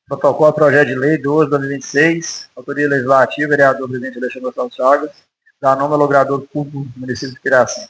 Protocolo Projeto de Lei 12 de 2026, autoria legislativa, vereador presidente Alexandre Gonçalves Chagas, da nome ao logrador público do município de Piracema.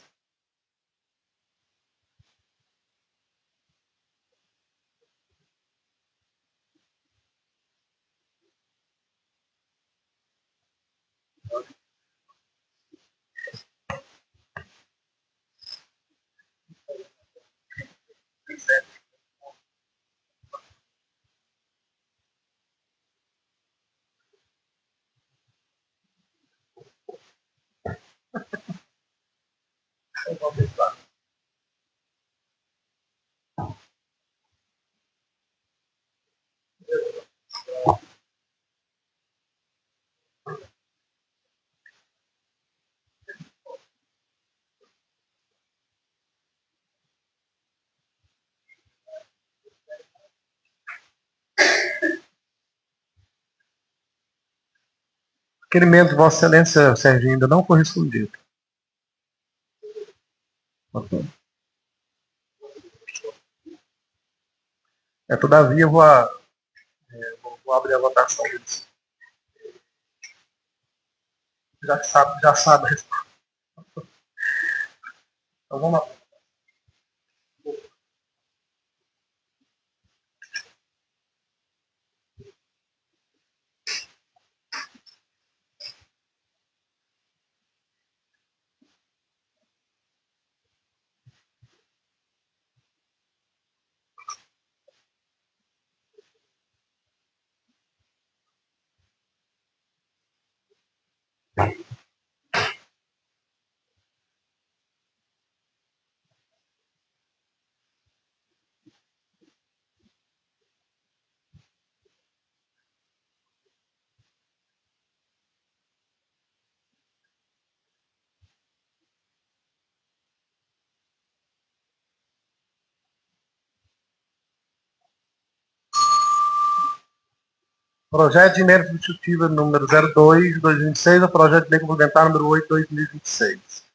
Requerimento de Vossa Excelência, Sérgio, ainda não foi respondido. Todavia, vou abrir a votação. Já sabe a resposta. Então, vamos lá. Projeto de emenda substitutiva número 02 de 2026 ao projeto de lei complementar número 8 de 2026.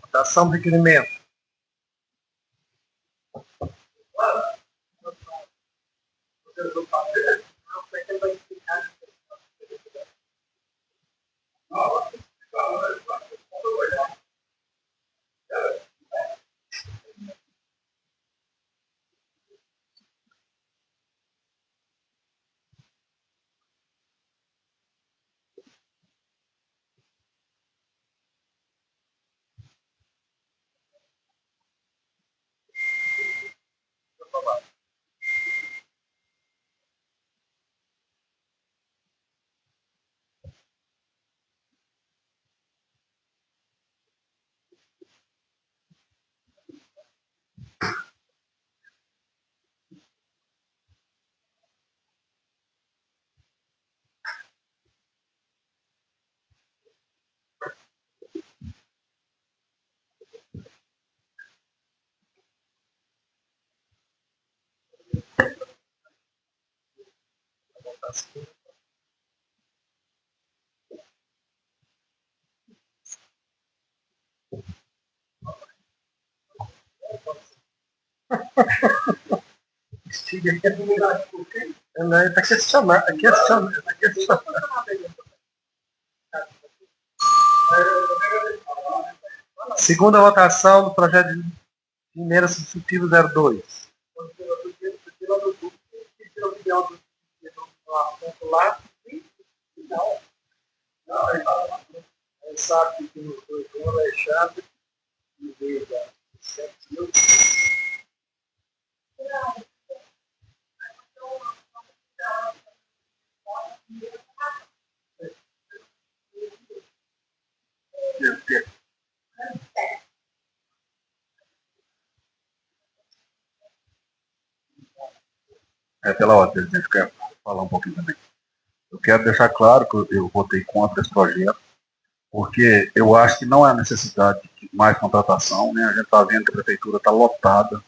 Votação do requerimento. Ela está questionando. Segunda votação do projeto de emenda substitutiva 02. Sabe que nos dois Alexandre e veio da 7.000. Pela ordem, a gente quer falar um pouquinho também. Eu quero deixar claro que eu votei contra esse projeto, porque eu acho que não há necessidade de mais contratação, né? A gente está vendo que a prefeitura está lotada,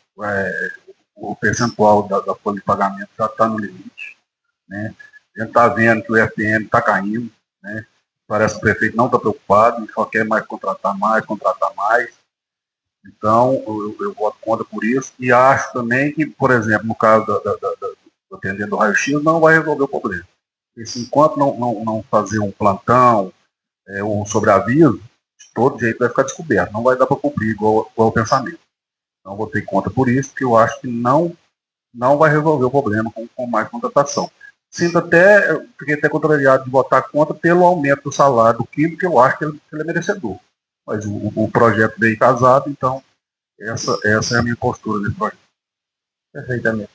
o percentual da folha de pagamento já está no limite, né? A gente está vendo que o FPM está caindo, né? Parece que o prefeito não está preocupado, só quer mais contratar mais, contratar mais. Então, eu voto contra por isso, e acho também que, por exemplo, no caso do atendendo do raio-x, não vai resolver o problema. Porque se enquanto não fazer um plantão, um sobreaviso, de todo jeito vai ficar descoberto, não vai dar para cumprir igual o pensamento. Então, votei contra por isso, que eu acho que não vai resolver o problema com mais contratação. Fiquei até contrariado de votar contra pelo aumento do salário do químico, que eu acho que ele é merecedor. Mas o projeto veio casado, então essa é a minha postura nesse projeto. Perfeitamente.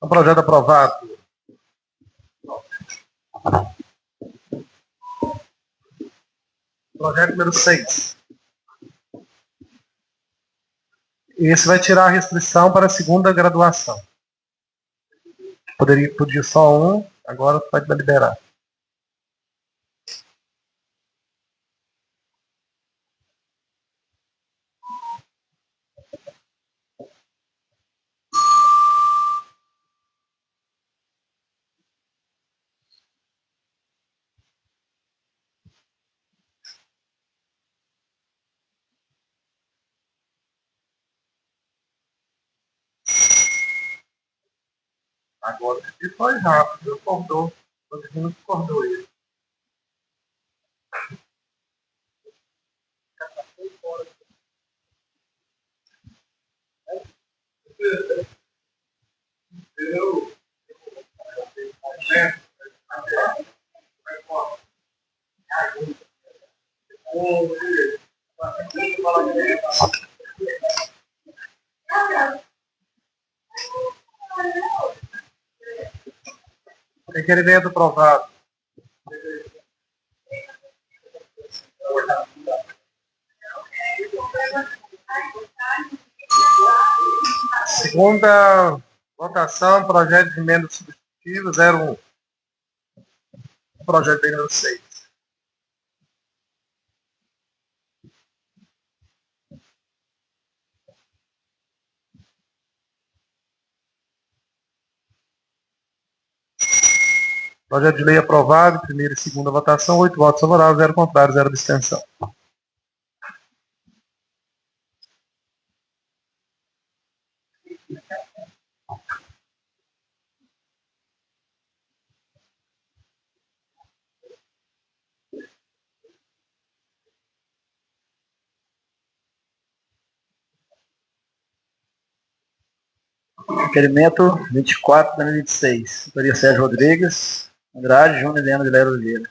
O projeto aprovado. Projeto número 6. Esse vai tirar a restrição para a segunda graduação. Podia só um, agora pode liberar. Agora ele foi rápido, acordou. O não acordou ele. Requerimento aprovado. Segunda votação, projeto de emenda substitutiva 01. Projeto de emenda 6. Projeto de lei aprovado, primeira e segunda votação, 8 votos favoráveis, 0 contrário, 0 abstenção. Requerimento 24/2026. Autoria Sérgio Rodrigues, Andrade, Júnior e Helena de Lera Oliveira.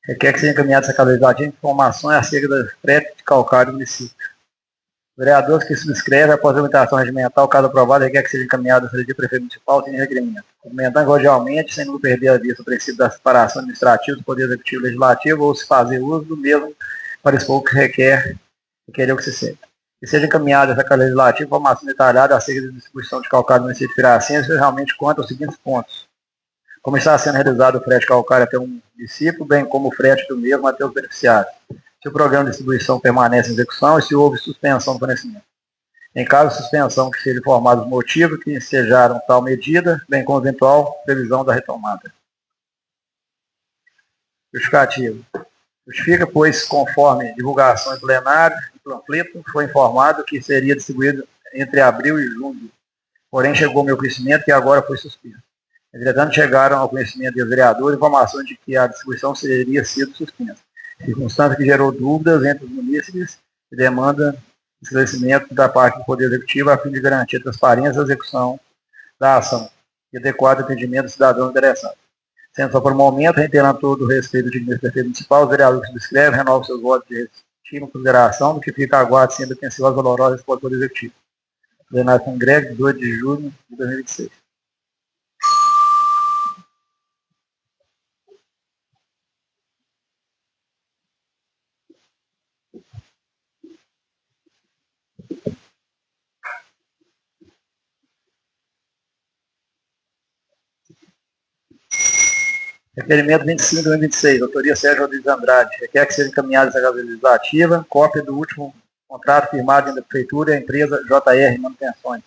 Requer que seja encaminhada essa legislativa informações acerca da frete de calcário do município. Vereadores que subscrevem após a tramitação regimental, caso aprovado, requer que seja encaminhado essa de prefeito municipal sem requerimento. Cumprimentando cordialmente, sem não perder a vista o princípio da separação administrativa do Poder Executivo e Legislativo, ou se fazer uso do mesmo para expor o que requer o que se seja. Que seja encaminhada essa legislativa informação detalhada acerca da distribuição de calcário no município de Piracema, especialmente quanto aos seguintes pontos. Como está sendo realizado o frete de calcário até um município, bem como o frete do mesmo até os beneficiários. Se o programa de distribuição permanece em execução e se houve suspensão do fornecimento. Em caso de suspensão, que seja informado os motivos que ensejaram tal medida, bem como eventual previsão da retomada. Justificativo. Justifica, pois, conforme divulgações plenárias e panfleto, foi informado que seria distribuído entre abril e junho. Porém, chegou ao meu conhecimento que agora foi suspenso. Entretanto, chegaram ao conhecimento dos vereadores informações de que a distribuição teria sido suspensa. Circunstância que gerou dúvidas entre os munícipes e demanda de esclarecimento da parte do Poder Executivo a fim de garantir a transparência da execução da ação e adequado atendimento dos cidadãos interessados. Sendo só por um momento, reiterando todo o respeito do prefeito municipal, os vereadores que subscrevem renovam seus votos de estima e consideração, do que fica aguardo sempre atenciosa e valorosa resposta do Poder Executivo. Plenário Congresso, 2 de junho de 2026. Requerimento 25/2026, autoria Sérgio Rodrigues Andrade. Requer que seja encaminhada essa legislativa, cópia do último contrato firmado entre a Prefeitura e a empresa JR Manutenções.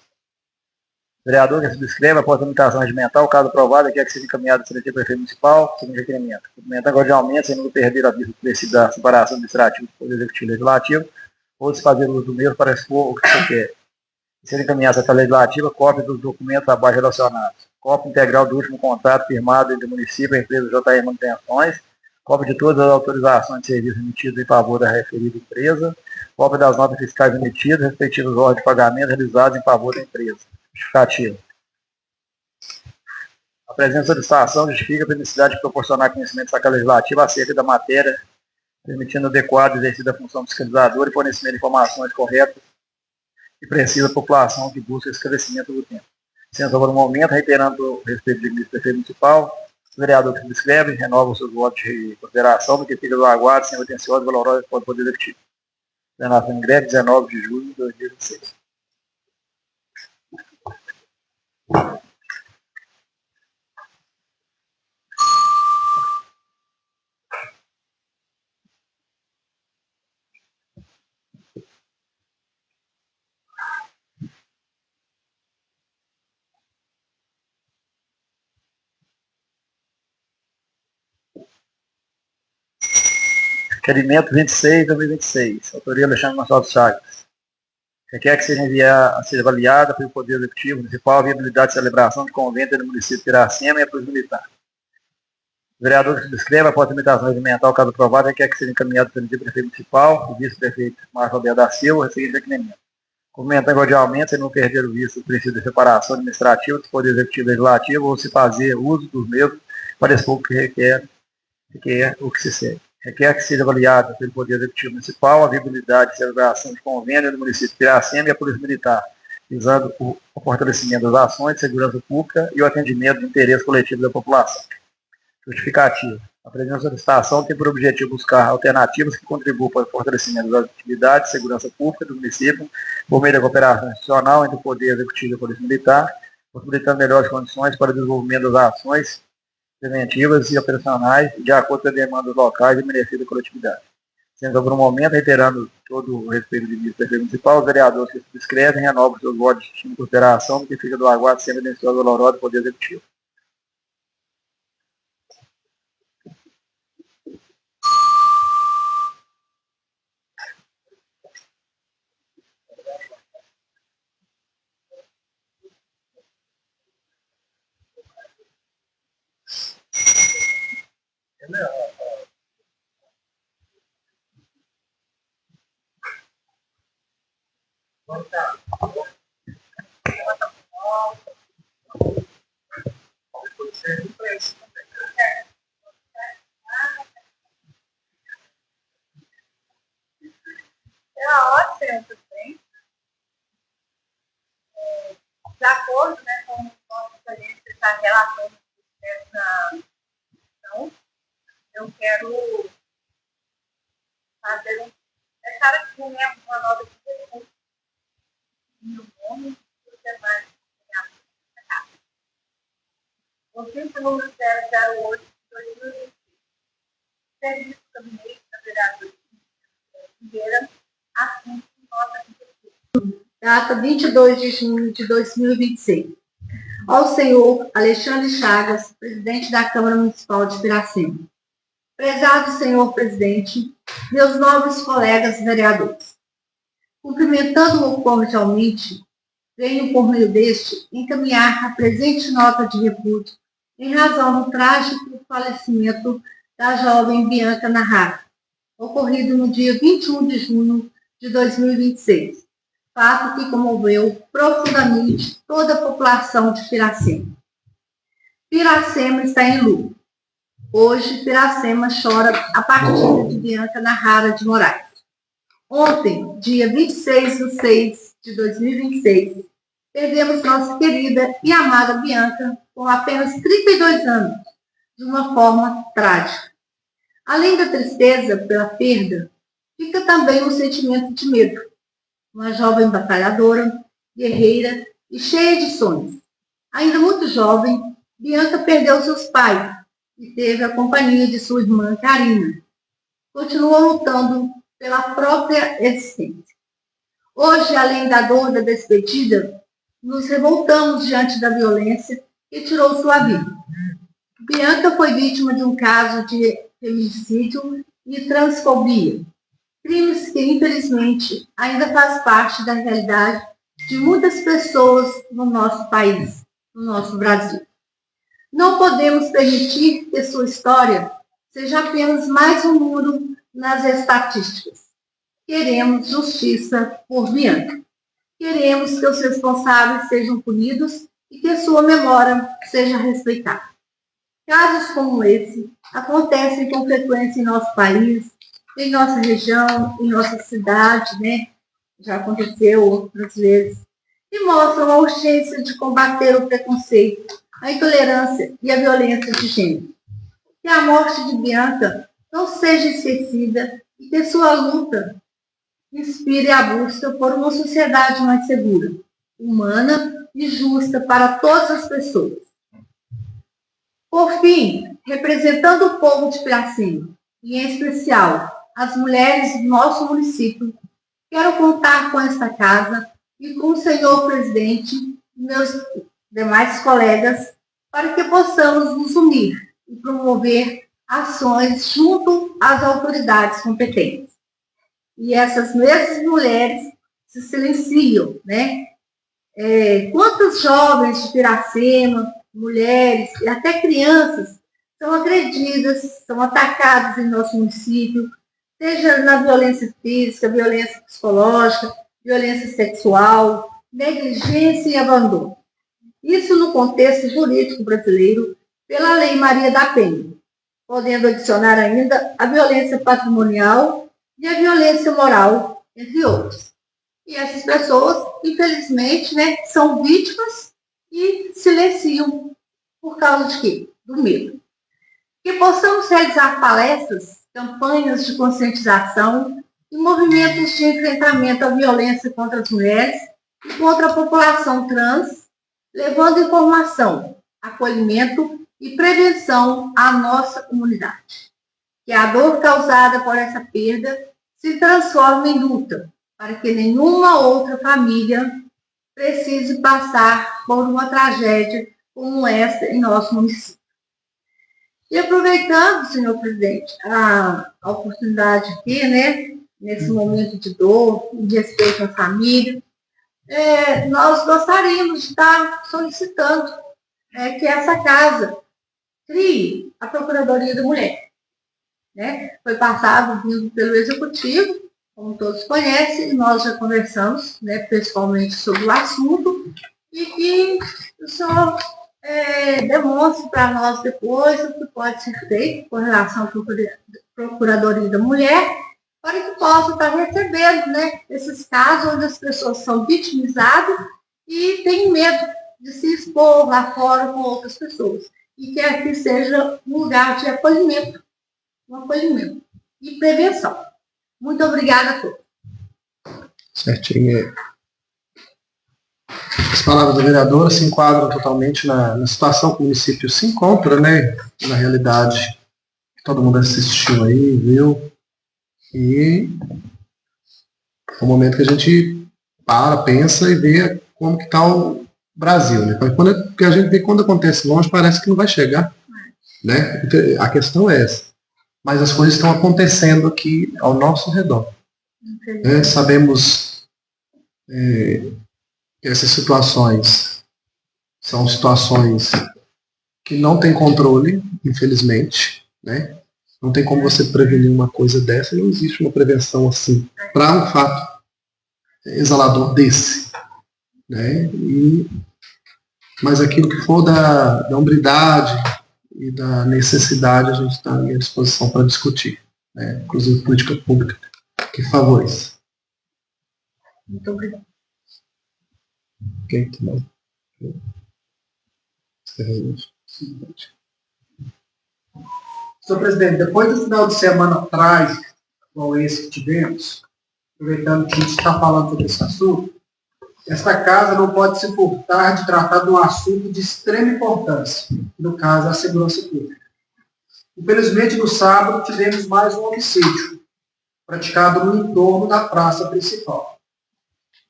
Vereador que subscreve após a tramitação regimental, caso aprovado, requer que seja encaminhado ao Secretaria Prefeito Municipal, segundo requerimento. Cumprimentar cordialmente, sem não perder a vista do princípio da separação administrativa do Poder Executivo e Legislativo, ou se fazer uso do mesmo para expor o que você quer. Seja encaminhada essa legislativa, cópia dos documentos abaixo relacionados. Cópia integral do último contrato firmado entre o município e a empresa JR Manutenções, cópia de todas as autorizações de serviço emitidas em favor da referida empresa, cópia das notas fiscais emitidas, respectivas ordens de pagamento realizadas em favor da empresa. Justificativa. A presença de solicitação justifica a necessidade de proporcionar conhecimento da legislativa acerca da matéria, permitindo adequado exercício da função fiscalizadora e fornecimento de informações corretas e precisas à população que busca esclarecimento do tempo. Sendo sobre o momento, reiterando o respeito do prefeito municipal, os vereadores que subscrevem renovam seus votos de consideração, do que fica do aguardo, sem atenciosa e valorosa resposta do Poder Executivo. Plenário em greve, 19 de julho de 2026. Requerimento 26/2026, autoria Alexandre Gonçalves Chagas. Requer que seja avaliada pelo Poder Executivo Municipal a viabilidade de celebração de convênio entre o município de Piracema e a Polícia Militar. O vereador que subscreve após a limitação regimental, caso aprovado, requer que seja encaminhado pelo prefeito municipal, o vice-prefeito Marcos Alberto da Silva, a seguinte requerimento. Cumprimentando cordialmente, sem não perder o visto do princípio de separação administrativa do Poder Executivo e Legislativo, ou se fazer uso dos mesmos para expor o que requer requer o que se segue. Requer que seja avaliada pelo Poder Executivo Municipal a viabilidade de celebração de convênio no município de Piracema e a Polícia Militar, visando o fortalecimento das ações de segurança pública e o atendimento do interesse coletivo da população. Justificativa. A presente solicitação tem por objetivo buscar alternativas que contribuam para o fortalecimento das atividades de segurança pública do município, por meio da cooperação institucional entre o Poder Executivo e a Polícia Militar, possibilitando melhores condições para o desenvolvimento das ações preventivas e operacionais de acordo com as demandas locais e benefício da coletividade. Sendo por um momento, reiterando todo o respeito do ministro da Defesa Municipal, os vereadores que subscrevem renovam seus votos de estima e consideração do que fica do aguardo sempre vencedor doloroso do Poder Executivo. Ótimo, também. De acordo, né, com o que a gente está relatando nessa questão, eu quero fazer deixar aqui uma nota de pergunta. Meu nome e os demais da casa. Ofício número 008 de 2020. Serviço do Gabinete da Vereadora Figueira, assunto nota de pergunta. Data 22 de junho de 2026. Ao senhor Alexandre Chagas, presidente da Câmara Municipal de Piracema. Prezado senhor presidente, meus nobres colegas vereadores, cumprimentando-o cordialmente, venho por meio deste encaminhar a presente nota de repúdio em razão do trágico falecimento da jovem Bianca Nahara, ocorrido no dia 21 de junho de 2026, fato que comoveu profundamente toda a população de Piracema. Piracema está em luto. Hoje, Piracema chora a partida de Bianca Nahara de Moraes. Ontem, dia 26 de 6 de 2026, perdemos nossa querida e amada Bianca com apenas 32 anos, de uma forma trágica. Além da tristeza pela perda, fica também um sentimento de medo. Uma jovem batalhadora, guerreira e cheia de sonhos. Ainda muito jovem, Bianca perdeu seus pais e teve a companhia de sua irmã Karina. Continua lutando pela própria existência. Hoje, além da dor da despedida, nos revoltamos diante da violência que tirou sua vida. Bianca foi vítima de um caso de feminicídio e transfobia, crimes que, infelizmente, ainda faz parte da realidade de muitas pessoas no nosso país, no nosso Brasil. Não podemos permitir que sua história seja apenas mais um número nas estatísticas. Queremos justiça por Bianca. Queremos que os responsáveis sejam punidos e que sua memória seja respeitada. Casos como esse acontecem com frequência em nosso país, em nossa região, em nossa cidade, né? Já aconteceu outras vezes, e mostram a urgência de combater o preconceito, a intolerância e a violência de gênero. Que a morte de Bianca não seja esquecida e que sua luta inspire a busca por uma sociedade mais segura, humana e justa para todas as pessoas. Por fim, representando o povo de Piracema, e em especial as mulheres do nosso município, quero contar com esta casa e com o senhor presidente e meus demais colegas para que possamos nos unir e promover ações junto às autoridades competentes. E essas mesmas mulheres se silenciam, né? Quantas jovens de Piracema, mulheres e até crianças são agredidas, são atacadas em nosso município, seja na violência física, violência psicológica, violência sexual, negligência e abandono. Isso no contexto jurídico brasileiro, pela Lei Maria da Penha. podendo adicionar ainda a violência patrimonial e a violência moral, entre outros. E essas pessoas, infelizmente, né, são vítimas e silenciam por causa de quê? Do medo. Que possamos realizar palestras, campanhas de conscientização e movimentos de enfrentamento à violência contra as mulheres e contra a população trans, levando informação, acolhimento e prevenção à nossa comunidade. Que a dor causada por essa perda se transforme em luta, para que nenhuma outra família precise passar por uma tragédia como essa em nosso município. E aproveitando, senhor presidente, a oportunidade aqui, né, nesse momento de dor, de respeito à família, nós gostaríamos de estar solicitando que essa casa crie a Procuradoria da Mulher. Né? Foi passado vindo pelo Executivo, como todos conhecem, e nós já conversamos, né, pessoalmente sobre o assunto, e que o senhor demonstre para nós depois o que pode ser feito com relação à Procuradoria da Mulher, para que possa estar recebendo, né, esses casos onde as pessoas são vitimizadas e têm medo de se expor lá fora com outras pessoas. E que aqui seja um lugar de acolhimento, e prevenção. Muito obrigada a todos. Certinho. As palavras da vereadora se enquadram totalmente na situação que o município se encontra, né? Na realidade, todo mundo assistiu aí, viu? E é um momento que a gente pensa e vê como que está o Brasil, né? Porque a gente vê quando acontece longe, parece que não vai chegar, né? A questão é essa. Mas as coisas estão acontecendo aqui ao nosso redor. Né? Sabemos que essas situações são situações que não têm controle, infelizmente, né? Não tem como você prevenir uma coisa dessa, não existe uma prevenção assim para um fato exalador desse, né? Mas aquilo que for da hombridade e da necessidade, a gente está à disposição para discutir, né? Inclusive política pública que favoreça. Muito obrigada. Ok, tá bom. Senhor presidente, depois do final de semana trágico, como esse que tivemos, aproveitando que a gente está falando sobre esse assunto, esta casa não pode se furtar de tratar de um assunto de extrema importância, no caso, a segurança pública. Infelizmente, no sábado, tivemos mais um homicídio, praticado no entorno da praça principal.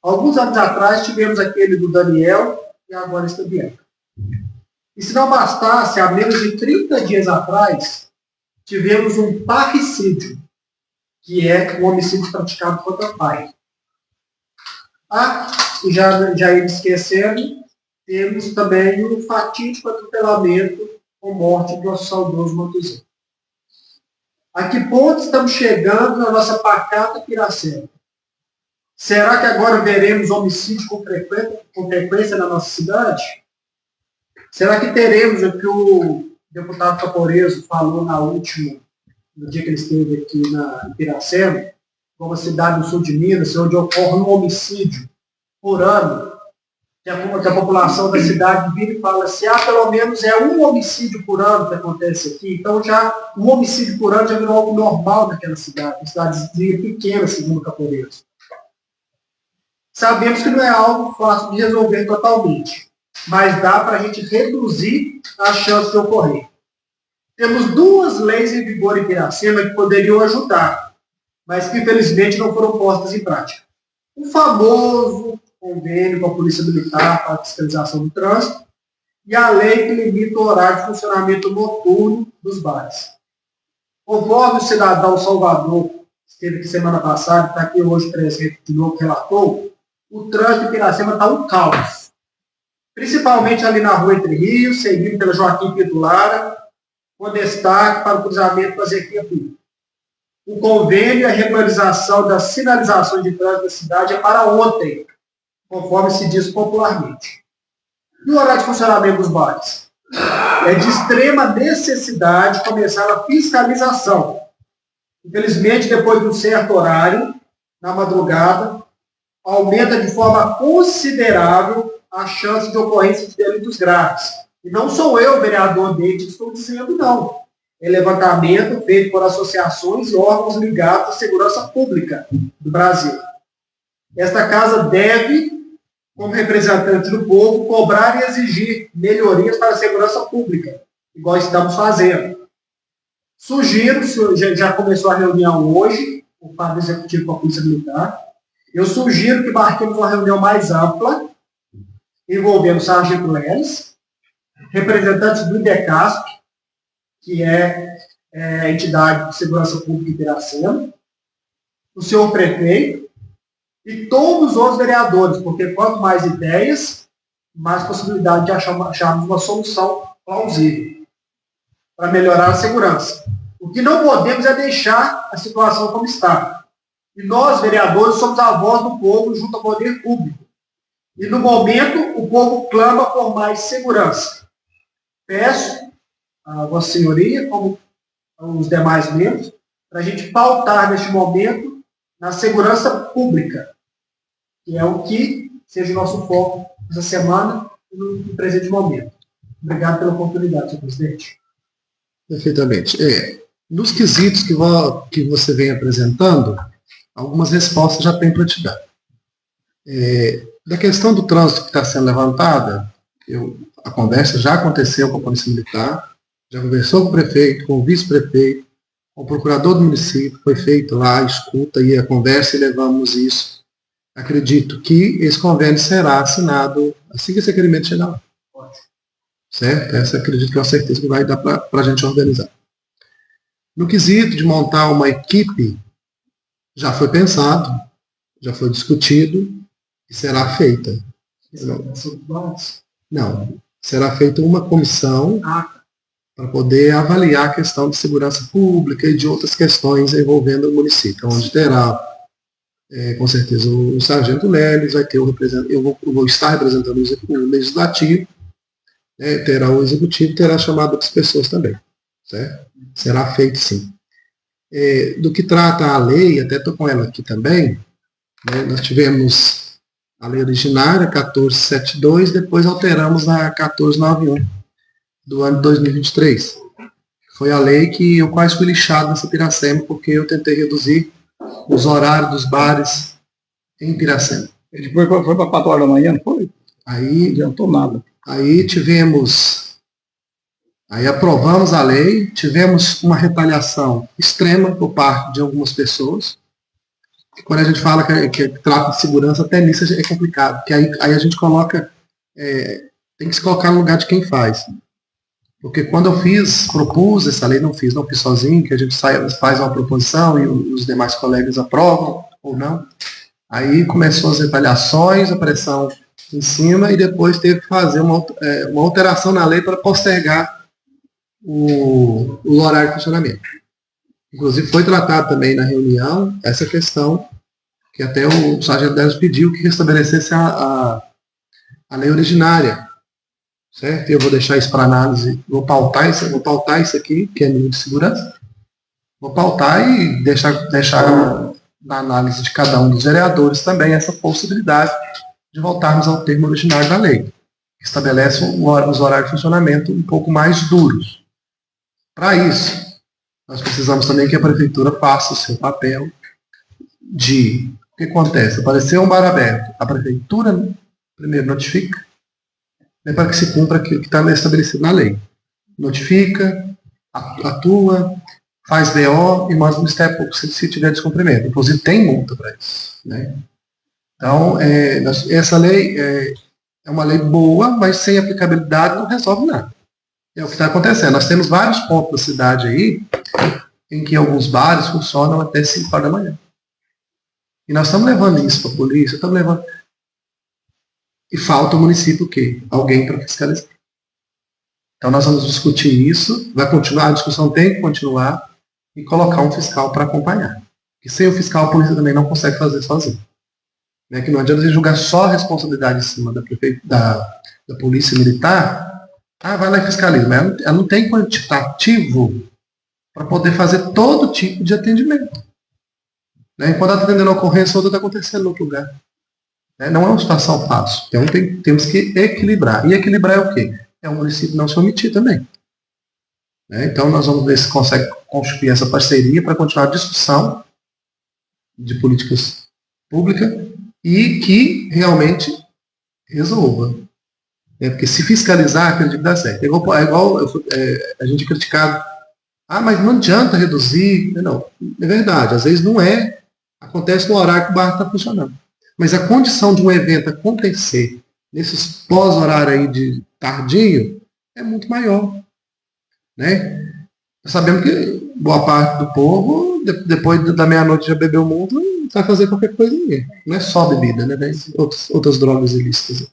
Alguns anos atrás, tivemos aquele do Daniel e agora esta Bianca. E se não bastasse, há menos de 30 dias atrás, tivemos um parricídio, que é um homicídio praticado contra o pai. E já ia esquecendo, temos também o fatídico atropelamento com morte do nosso saudoso Matuzinho. A que ponto estamos chegando na nossa pacata Piracema? Será que agora veremos homicídio com frequência na nossa cidade? Será que teremos o que o deputado Caporeso falou no dia que ele esteve aqui em Piracema, uma cidade do sul de Minas, onde ocorre um homicídio por ano, que a população da cidade vira e fala assim, pelo menos é um homicídio por ano que acontece aqui, então já um homicídio por ano já virou algo normal naquela cidade, uma cidadezinha pequena, segundo o Caporeso. Sabemos que não é algo fácil de resolver totalmente, mas dá para a gente reduzir as chances de ocorrer. Temos 2 leis em vigor em Piracema que poderiam ajudar, mas que infelizmente não foram postas em prática. O famoso convênio com a Polícia Militar para a fiscalização do trânsito e a lei que limita o horário de funcionamento noturno dos bares. Conforme o cidadão Salvador, que esteve aqui semana passada, está aqui hoje presente de novo, relatou, o trânsito em Piracema está um caos. Principalmente ali na rua Entre Rios, seguindo pela Joaquim Pinto Lara, com destaque para o cruzamento com a Zequinha Pinto. O convênio e a regularização das sinalizações de trânsito da cidade é para ontem, conforme se diz popularmente. E o horário de funcionamento dos bares? É de extrema necessidade começar a fiscalização. Infelizmente, depois de um certo horário, na madrugada, aumenta de forma considerável a chance de ocorrência de delitos graves. E não sou eu, vereador Deide, que estou dizendo, não. É levantamento feito por associações e órgãos ligados à segurança pública do Brasil. Esta casa deve, como representante do povo, cobrar e exigir melhorias para a segurança pública, igual estamos fazendo. Sugiro, já começou a reunião hoje, o quadro executivo com a Polícia Militar, eu sugiro que marquemos uma reunião mais ampla, envolvendo o Sargento Leles, representantes do IDECASP, que é a entidade de segurança pública de Piracema, o senhor prefeito e todos os outros vereadores, porque quanto mais ideias, mais possibilidade de acharmos uma solução plausível para melhorar a segurança. O que não podemos é deixar a situação como está. E nós, vereadores, somos a voz do povo junto ao poder público. E, no momento, o povo clama por mais segurança. Peço a Vossa Senhoria, como os demais membros, para a gente pautar, neste momento, na segurança pública, que é o que seja o nosso foco essa semana e no presente momento. Obrigado pela oportunidade, senhor presidente. Perfeitamente. Nos quesitos que você vem apresentando, algumas respostas já tem para te dar. Da questão do trânsito que está sendo levantada, a conversa já aconteceu com a Polícia Militar, já conversou com o prefeito, com o vice-prefeito, com o procurador do município, foi feito lá a escuta e a conversa e levamos isso. Acredito que esse convênio será assinado assim que esse requerimento chegar lá. Certo? Essa acredito que é uma certeza que vai dar para a gente organizar. No quesito de montar uma equipe, já foi pensado, já foi discutido e será feita. Não, será feita uma comissão para poder avaliar a questão de segurança pública e de outras questões envolvendo o município, onde terá, com certeza, o Sargento Leles, vai ter eu vou estar representando o Legislativo, terá o Executivo, terá chamado outras pessoas também. Certo? Será feito sim. Do que trata a lei, até estou com ela aqui também, nós tivemos a lei originária, 1472, depois alteramos a 1491, do ano de 2023. Foi a lei que eu quase fui lixado nessa Piracema, porque eu tentei reduzir os horários dos bares em Piracema. Ele foi para 4 horas da manhã, não foi? Aí, não adiantou nada. Aí aprovamos a lei, tivemos uma retaliação extrema por parte de algumas pessoas. Quando a gente fala que trata de segurança, até nisso é complicado, porque aí a gente coloca, tem que se colocar no lugar de quem faz. Porque quando eu propus essa lei, não fiz sozinho, que a gente faz uma proposição e os demais colegas aprovam ou não. Aí começou as retaliações, a pressão em cima, e depois teve que fazer uma alteração na lei para postergar o horário de funcionamento. Inclusive foi tratado também na reunião essa questão, que até o Sargento Leles pediu que restabelecesse a lei originária. Certo? Eu vou deixar isso para análise, vou pautar isso aqui, que é nível de segurança, vou pautar e deixar na análise de cada um dos vereadores também essa possibilidade de voltarmos ao termo originário da lei, que estabelece os horários de funcionamento um pouco mais duros. Para isso, nós precisamos também que a prefeitura faça o seu papel de... O que acontece? Apareceu um bar aberto, a prefeitura primeiro notifica, para que se cumpra aquilo que está estabelecido na lei. Notifica, atua, faz BO e manda o Ministério Público se tiver descumprimento. Inclusive tem multa para isso. Então, essa lei é uma lei boa, mas sem aplicabilidade não resolve nada. É o que está acontecendo. Nós temos vários pontos da cidade aí em que alguns bares funcionam até 5 horas da manhã. E nós estamos levando isso para a polícia, estamos levando... E falta o município o quê? Alguém para fiscalizar. Então nós vamos discutir isso, vai continuar, a discussão tem que continuar, e colocar um fiscal para acompanhar. E sem o fiscal, a polícia também não consegue fazer sozinha. Que não adianta você jogar só a responsabilidade em cima da polícia militar, vai lá e fiscaliza. Mas ela não tem quantitativo para poder fazer todo tipo de atendimento. Né? Enquanto ela está atendendo a ocorrência, outra está acontecendo em outro lugar. Né? Não é uma situação fácil. Então temos que equilibrar. E equilibrar é o quê? É o município não se omitir também. Né? Então nós vamos ver se consegue construir essa parceria para continuar a discussão de políticas públicas e que realmente resolva. Porque se fiscalizar, acredito que dá certo. É igual a gente é criticado. Mas não adianta reduzir. Não, é verdade. Às vezes não é. Acontece no horário que o bar está funcionando. Mas a condição de um evento acontecer nesses pós-horário aí de tardinho é muito maior. Né? Sabemos que boa parte do povo, depois da meia-noite já bebeu muito, vai fazer qualquer coisa mesmo. Não é só bebida, né? Tem outras drogas ilícitas.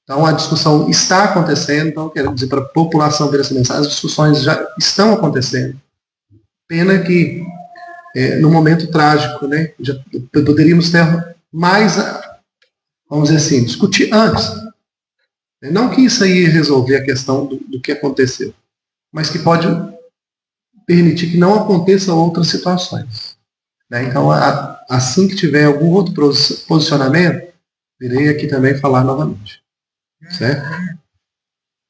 Então a discussão está acontecendo, então quero dizer para a população ver essa mensagem, as discussões já estão acontecendo. Pena que no momento trágico, né, já poderíamos ter mais, vamos dizer assim, discutir antes. Não que isso aí ia resolver a questão do que aconteceu, mas que pode permitir que não aconteçam outras situações. Né? Então, assim que tiver algum outro posicionamento, virei aqui também falar novamente. Certo?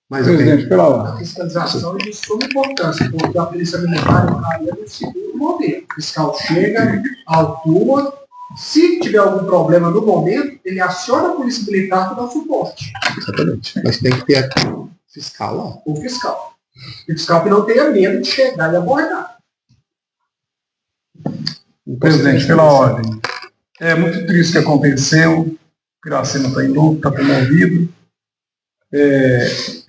Mas presidente, pela hora. A fiscalização é de suma importância, porque a polícia militar entraria no segundo modelo. O fiscal chega, autua, se tiver algum problema no momento, ele aciona a polícia militar para dar suporte. Exatamente. Mas tem que ter aqui o fiscal lá. O fiscal. O fiscal que não tenha medo de chegar e abordar. Presidente, pela ordem. É muito triste o que aconteceu. Piracema está em luto, está comovido.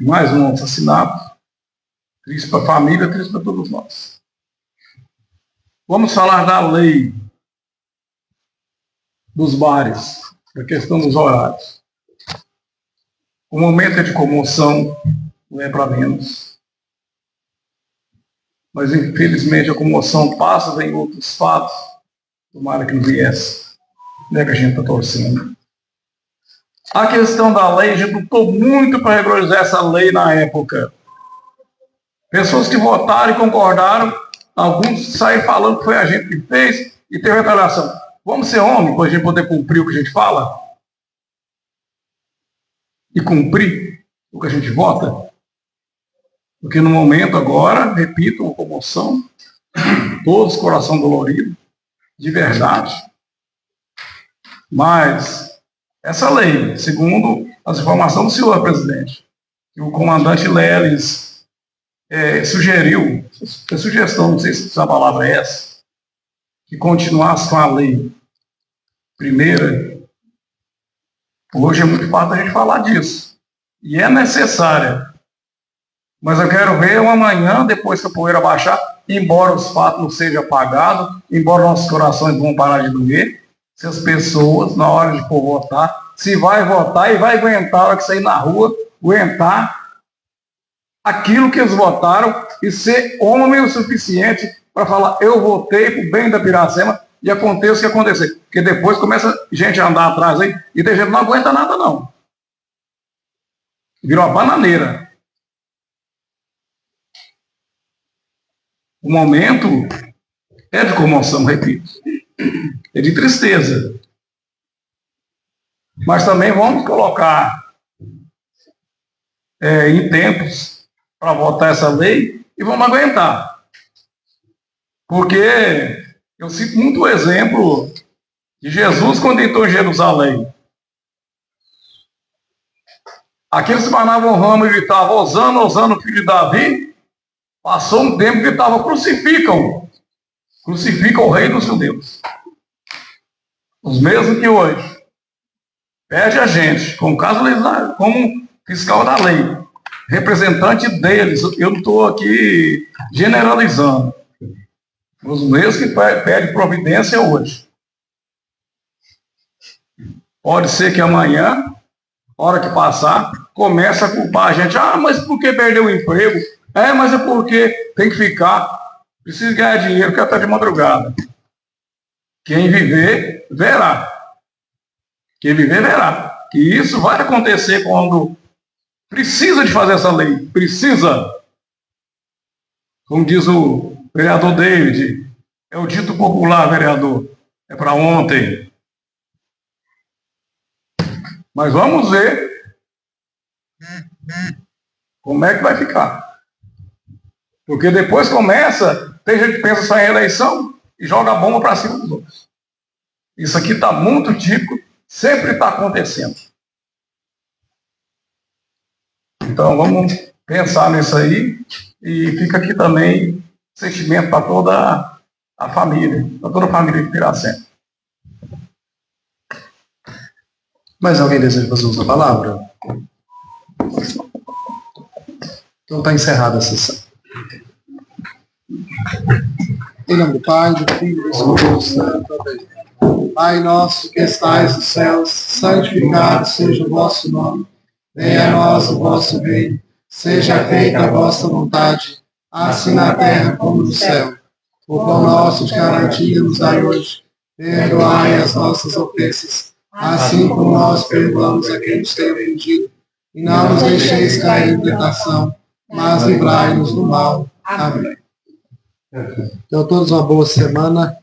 Mais um assassinato. Triste para a família, triste para todos nós. Vamos falar da lei dos bares, a questão dos horários. O momento é de comoção, não é para menos. Mas, infelizmente, a comoção passa, vem outros fatos. Tomara que não viesse. Não é que a gente está torcendo. A questão da lei, a gente lutou muito para regularizar essa lei na época. Pessoas que votaram e concordaram, alguns saíram falando que foi a gente que fez e teve retaliação. Vamos ser homens para a gente poder cumprir o que a gente fala? E cumprir o que a gente vota? Porque no momento agora, repito, uma comoção, todos coração dolorido, de verdade. Mas essa lei, segundo as informações do senhor presidente, que o comandante Leles sugeriu, é sugestão, não sei se a palavra é essa, que continuasse com a lei primeira. Hoje é muito fácil a gente falar disso. E é necessária. Mas eu quero ver um amanhã, depois que a poeira baixar, embora os fatos não sejam apagados, embora nossos corações vão parar de doer, se as pessoas, na hora de for votar, se vai votar e vai aguentar, a hora que sair na rua, aguentar aquilo que eles votaram e ser homem o suficiente para falar, eu votei pro bem da Piracema e aconteça o que acontecer. Porque depois começa gente a andar atrás aí e tem gente que não aguenta nada, não. Virou uma bananeira. O momento é de comoção, repito. É de tristeza. Mas também vamos colocar em tempos para votar essa lei e vamos aguentar. Porque eu cito muito o exemplo de Jesus quando entrou em Jerusalém. Aqueles que manavam o ramo e gritavam, Hosana, Hosana, filho de Davi, passou um tempo que gritavam, crucificam o rei dos judeus. Os mesmos que hoje pede a gente, como caso como fiscal da lei, representante deles, eu não estou aqui generalizando, os mesmos que pedem providência hoje. Pode ser que amanhã, hora que passar, comece a culpar a gente. Mas por que perdeu o emprego? Mas é porque tem que ficar, precisa ganhar dinheiro, que até de madrugada. Quem viver, verá. Quem viver, verá. Que isso vai acontecer quando Precisa de fazer essa lei, precisa. Como diz o vereador David, é o dito popular, vereador, é para ontem. Mas vamos ver como é que vai ficar. Porque depois começa, tem gente que pensa só em eleição e joga a bomba para cima dos outros. Isso aqui está muito típico, sempre está acontecendo. Então vamos pensar nisso aí e fica aqui também sentimento para toda a família, para toda a família de Piracema. Mais alguém deseja fazer uso da palavra? Então está encerrada a sessão. Em nome do Pai, do Filho e do Espírito Santo. Amém. Pai nosso que estais nos céus, santificado seja o vosso nome. Venha a nós o vosso reino. Seja feita a vossa vontade, assim na terra como no céu. O pão nosso de cada dia nos dai hoje. Perdoai as nossas ofensas, assim como nós perdoamos a quem nos tem ofendido. E não nos deixeis cair em tentação, mas livrai-nos do mal. Amém. Então, todos uma boa semana.